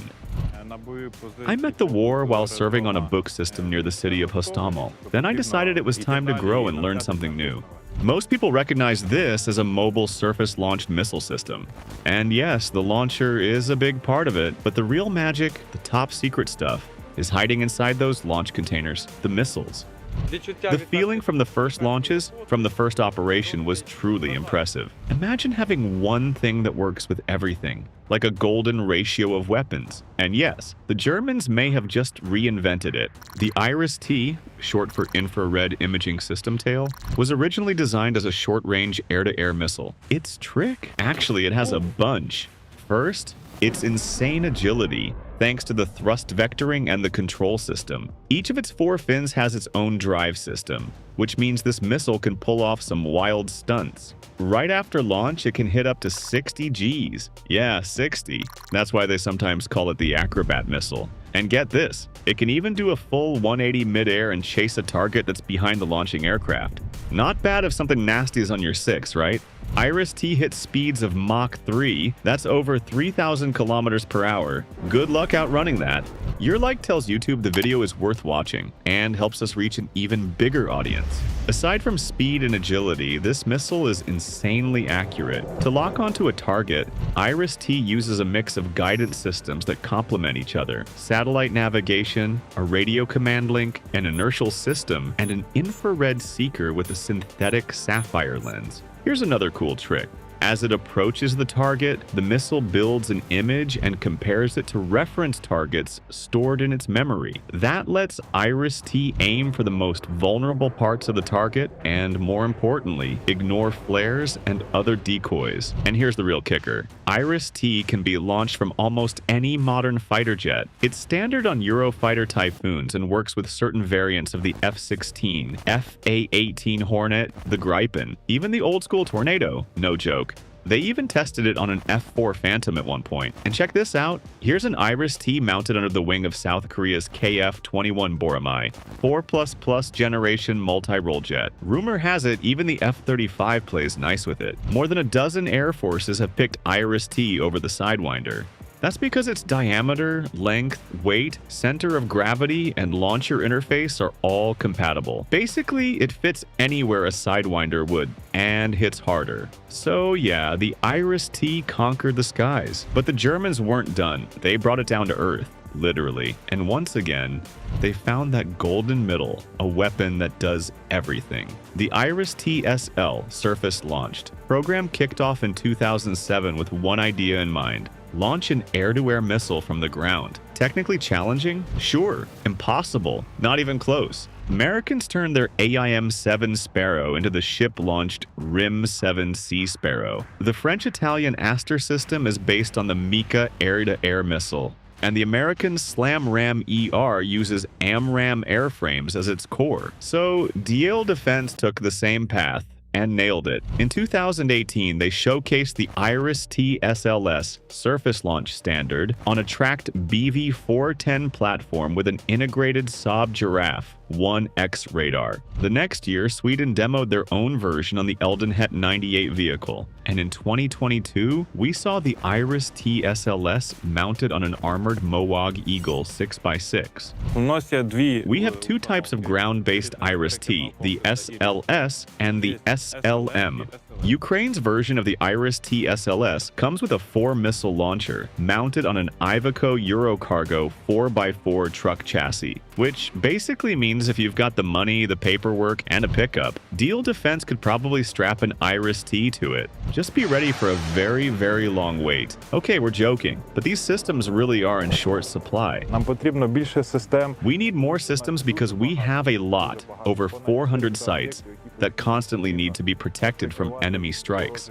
I met the war while serving on a book system near the city of Hostomel. Then I decided it was time to grow and learn something new. Most people recognize this as a mobile surface-launched missile system. And yes, the launcher is a big part of it, but the real magic, the top secret stuff, is hiding inside those launch containers, the missiles. The feeling from the first launches, from the first operation, was truly impressive. Imagine having one thing that works with everything, like a golden ratio of weapons. And yes, the Germans may have just reinvented it. The IRIS-T, short for Infrared Imaging System Tail, was originally designed as a short-range air-to-air missile. Its trick? Actually, it has a bunch. First, its insane agility, thanks to the thrust vectoring and the control system. Each of its 4 fins has its own drive system, which means this missile can pull off some wild stunts. Right after launch, it can hit up to 60 Gs. Yeah, 60. That's why they sometimes call it the Acrobat missile. And get this, it can even do a full 180 midair and chase a target that's behind the launching aircraft. Not bad if something nasty is on your 6, right? IRIS-T hits speeds of Mach 3, that's over 3,000 kilometers per hour. Good luck outrunning that. Your like tells YouTube the video is worth watching and helps us reach an even bigger audience. Aside from speed and agility, this missile is insanely accurate. To lock onto a target, IRIS-T uses a mix of guidance systems that complement each other: satellite navigation, a radio command link, an inertial system, and an infrared seeker with a synthetic sapphire lens. Here's another cool trick. As it approaches the target, the missile builds an image and compares it to reference targets stored in its memory. That lets IRIS-T aim for the most vulnerable parts of the target and, more importantly, ignore flares and other decoys. And here's the real kicker. IRIS-T can be launched from almost any modern fighter jet. It's standard on Eurofighter Typhoons and works with certain variants of the F-16, F/A-18 Hornet, the Gripen, even the old-school Tornado. No joke. They even tested it on an F-4 Phantom at one point. And check this out. Here's an IRIS-T mounted under the wing of South Korea's KF-21 Boramae, 4++ generation multi-role jet. Rumor has it even the F-35 plays nice with it. More than a dozen air forces have picked IRIS-T over the Sidewinder. That's because its diameter, length, weight, center of gravity, and launcher interface are all compatible. Basically, it fits anywhere a Sidewinder would, and hits harder. So yeah, the IRIS-T conquered the skies. But the Germans weren't done. They brought it down to earth, literally. And once again, they found that golden middle, a weapon that does everything. The IRIS-T SL surface launched. Program kicked off in 2007 with one idea in mind: launch an air-to-air missile from the ground. Technically challenging? Sure. Impossible? Not even close. Americans turned their AIM-7 Sparrow into the ship-launched RIM-7 Sea Sparrow. The French-Italian Aster system is based on the Mika air-to-air missile, and the American SlamRam ER uses AMRAAM airframes as its core. So DL Defense took the same path and nailed it. In 2018, they showcased the IRIS-T SLS surface launch standard on a tracked BV-410 platform with an integrated Saab Giraffe 1X radar. The next year, Sweden demoed their own version on the Eldenhet 98 vehicle. And in 2022, we saw the IRIS-T SLS mounted on an armored Moag Eagle 6x6. We have 2 types of ground-based IRIS-T, the SLS and the SLM. Ukraine's version of the IRIS-T SLS comes with a 4-missile launcher mounted on an Iveco Eurocargo 4x4 truck chassis, which basically means if you've got the money, the paperwork, and a pickup, Deal Defense could probably strap an IRIS-T to it. Just be ready for a very, very long wait. Okay, we're joking, but these systems really are in short supply. Нам потрібно більше систем. We need more systems because we have a lot, over 400 sites, that constantly need to be protected from enemy strikes.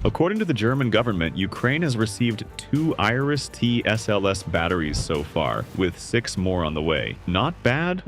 According to the German government, Ukraine has received 2 IRIS-T SLS batteries so far, with 6 more on the way. Not bad,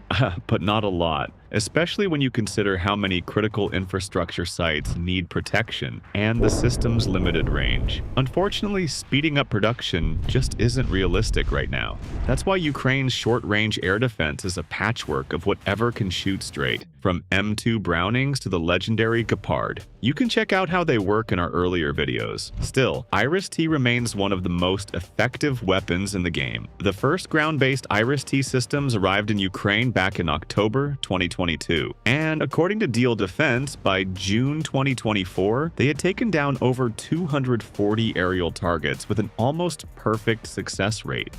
but not a lot, especially when you consider how many critical infrastructure sites need protection and the system's limited range. Unfortunately, speeding up production just isn't realistic right now. That's why Ukraine's short-range air defense is a patchwork of whatever can shoot straight, from M2 Brownings to the legendary Gepard. You can check out how they work in our earlier videos. Still, IRIS-T remains one of the most effective weapons in the game. The first ground-based IRIS-T systems arrived in Ukraine back in October 2022, and according to Deal Defense, by June 2024, they had taken down over 240 aerial targets with an almost perfect success rate.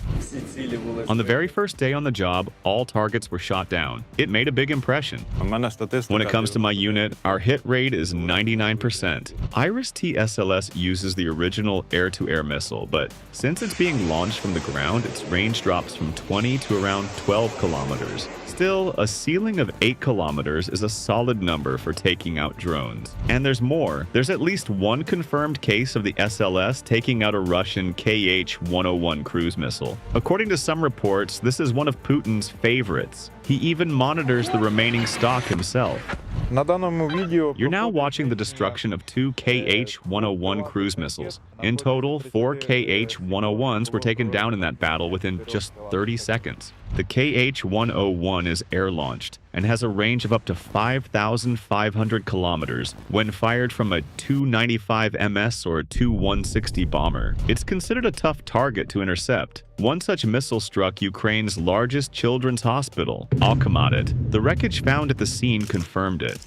On the very first day on the job, all targets were shot down. It made a big impression. When it comes to my unit, our hit rate is 99%. IRIS-T SLS uses the original air-to-air missile, but since it's being launched from the ground, its range drops from 20 to around 12 kilometers. Still, a ceiling of 8 kilometers is a solid number for taking out drones. And there's more. There's at least one confirmed case of the SLS taking out a Russian KH-101 cruise missile. According to some reports, this is one of Putin's favorites. He even monitors the remaining stock himself. You're now watching the destruction of 2 KH-101 cruise missiles. In total, 4 KH-101s were taken down in that battle within just 30 seconds. The KH-101 is air-launched and has a range of up to 5,500 kilometers when fired from a Tu-95 MS or Tu-160 bomber. It's considered a tough target to intercept. One such missile struck Ukraine's largest children's hospital, Alkmaar. The wreckage found at the scene confirmed it.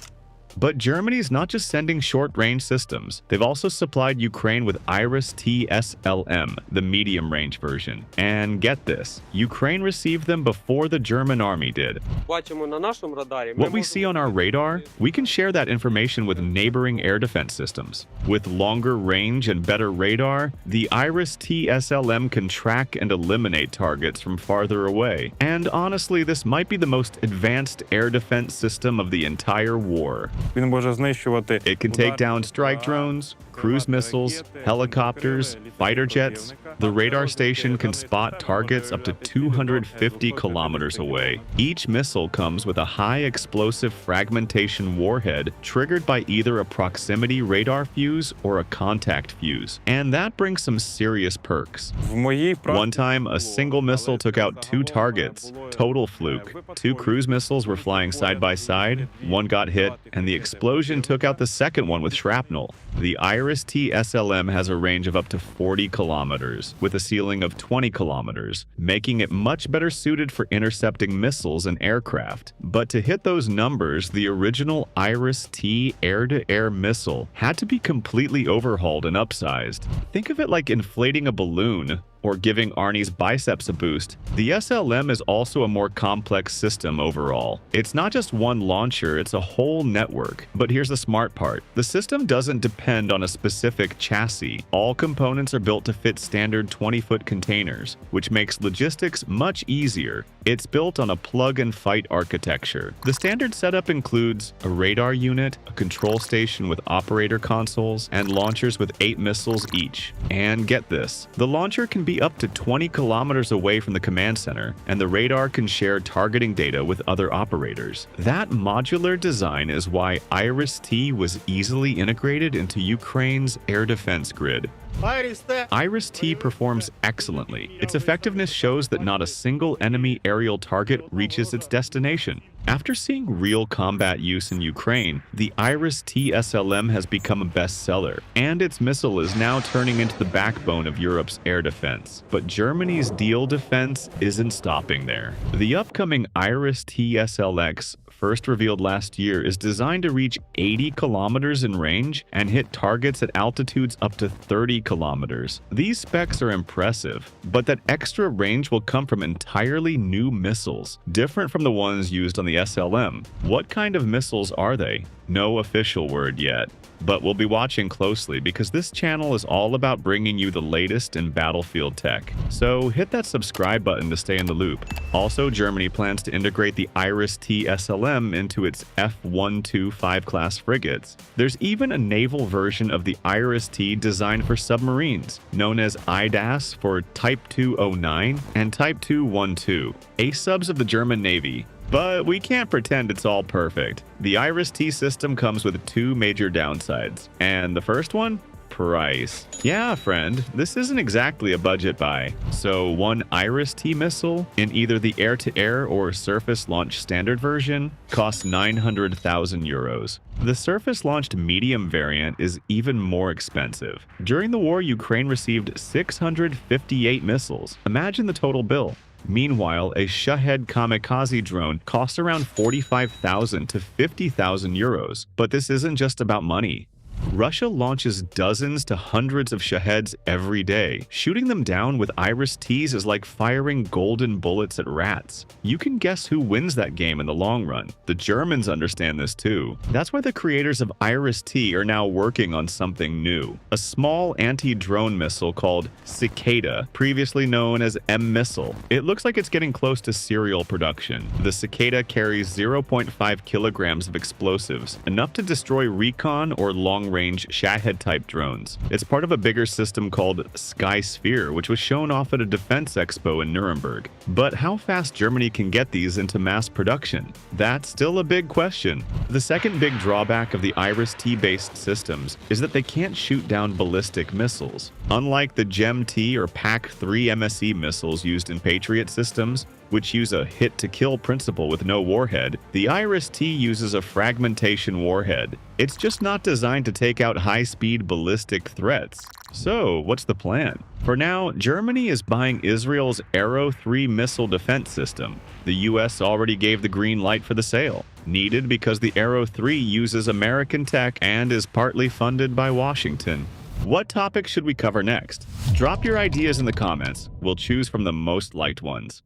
But Germany's not just sending short-range systems. They've also supplied Ukraine with IRIS-T SLM, the medium-range version. And get this, Ukraine received them before the German army did. What we see on our radar, we can share that information with neighboring air defense systems. With longer range and better radar, the IRIS-T SLM can track and eliminate targets from farther away. And honestly, this might be the most advanced air defense system of the entire war. It can take down strike drones, cruise missiles, helicopters, fighter jets. The radar station can spot targets up to 250 kilometers away. Each missile comes with a high explosive fragmentation warhead triggered by either a proximity radar fuse or a contact fuse. And that brings some serious perks. One time, a single missile took out 2 targets. Total fluke. 2 cruise missiles were flying side by side, one got hit, and the explosion took out the second one with shrapnel. The IRIS-T SLM has a range of up to 40 kilometers, with a ceiling of 20 kilometers, making it much better suited for intercepting missiles and aircraft. But to hit those numbers, the original IRIS-T air-to-air missile had to be completely overhauled and upsized. Think of it like inflating a balloon, or giving Arnie's biceps a boost. The SLM is also a more complex system overall. It's not just one launcher, it's a whole network. But here's the smart part. The system doesn't depend on a specific chassis. All components are built to fit standard 20-foot containers, which makes logistics much easier. It's built on a plug-and-fight architecture. The standard setup includes a radar unit, a control station with operator consoles, and launchers with 8 missiles each. And get this, the launcher can be up to 20 kilometers away from the command center, and the radar can share targeting data with other operators. That modular design is why IRIS-T was easily integrated into Ukraine's air defense grid. IRIS-T performs excellently. Its effectiveness shows that not a single enemy aerial target reaches its destination. After seeing real combat use in Ukraine, the IRIS-T SLM has become a bestseller, and its missile is now turning into the backbone of Europe's air defense. But Germany's Deal Defense isn't stopping there. The upcoming IRIS-T SLX first revealed last year, is designed to reach 80 kilometers in range and hit targets at altitudes up to 30 kilometers. These specs are impressive, but that extra range will come from entirely new missiles, different from the ones used on the SLM. What kind of missiles are they? No official word yet. But we'll be watching closely because this channel is all about bringing you the latest in battlefield tech. So hit that subscribe button to stay in the loop. Also, Germany plans to integrate the IRIS-T SLM into its F-125 class frigates. There's even a naval version of the IRIS-T designed for submarines, known as IDAS for Type 209 and Type 212, A-subs of the German Navy. But we can't pretend it's all perfect. The IRIS-T system comes with two major downsides. And the first one? Price. Yeah, friend, this isn't exactly a budget buy. So one IRIS-T missile in either the air-to-air or surface-launched standard version costs 900,000 euros. The surface-launched medium variant is even more expensive. During the war, Ukraine received 658 missiles. Imagine the total bill. Meanwhile, a Shahed kamikaze drone costs around 45,000 to 50,000 euros. But this isn't just about money. Russia launches dozens to hundreds of Shaheds every day. Shooting them down with IRIS-Ts is like firing golden bullets at rats. You can guess who wins that game in the long run. The Germans understand this too. That's why the creators of IRIS-T are now working on something new. A small anti-drone missile called Cicada, previously known as M-Missile. It looks like it's getting close to serial production. The Cicada carries 0.5 kilograms of explosives, enough to destroy recon or long-range Shahed-type drones. It's part of a bigger system called Sky Sphere, which was shown off at a defense expo in Nuremberg. But how fast Germany can get these into mass production? That's still a big question. The second big drawback of the IRIS-T-based systems is that they can't shoot down ballistic missiles. Unlike the GEM-T or PAC-3 MSE missiles used in Patriot systems, which use a hit-to-kill principle with no warhead, the IRIS-T uses a fragmentation warhead. It's just not designed to take out high-speed ballistic threats. So, what's the plan? For now, Germany is buying Israel's Arrow 3 missile defense system. The US already gave the green light for the sale, needed because the Arrow 3 uses American tech and is partly funded by Washington. What topics should we cover next? Drop your ideas in the comments. We'll choose from the most liked ones.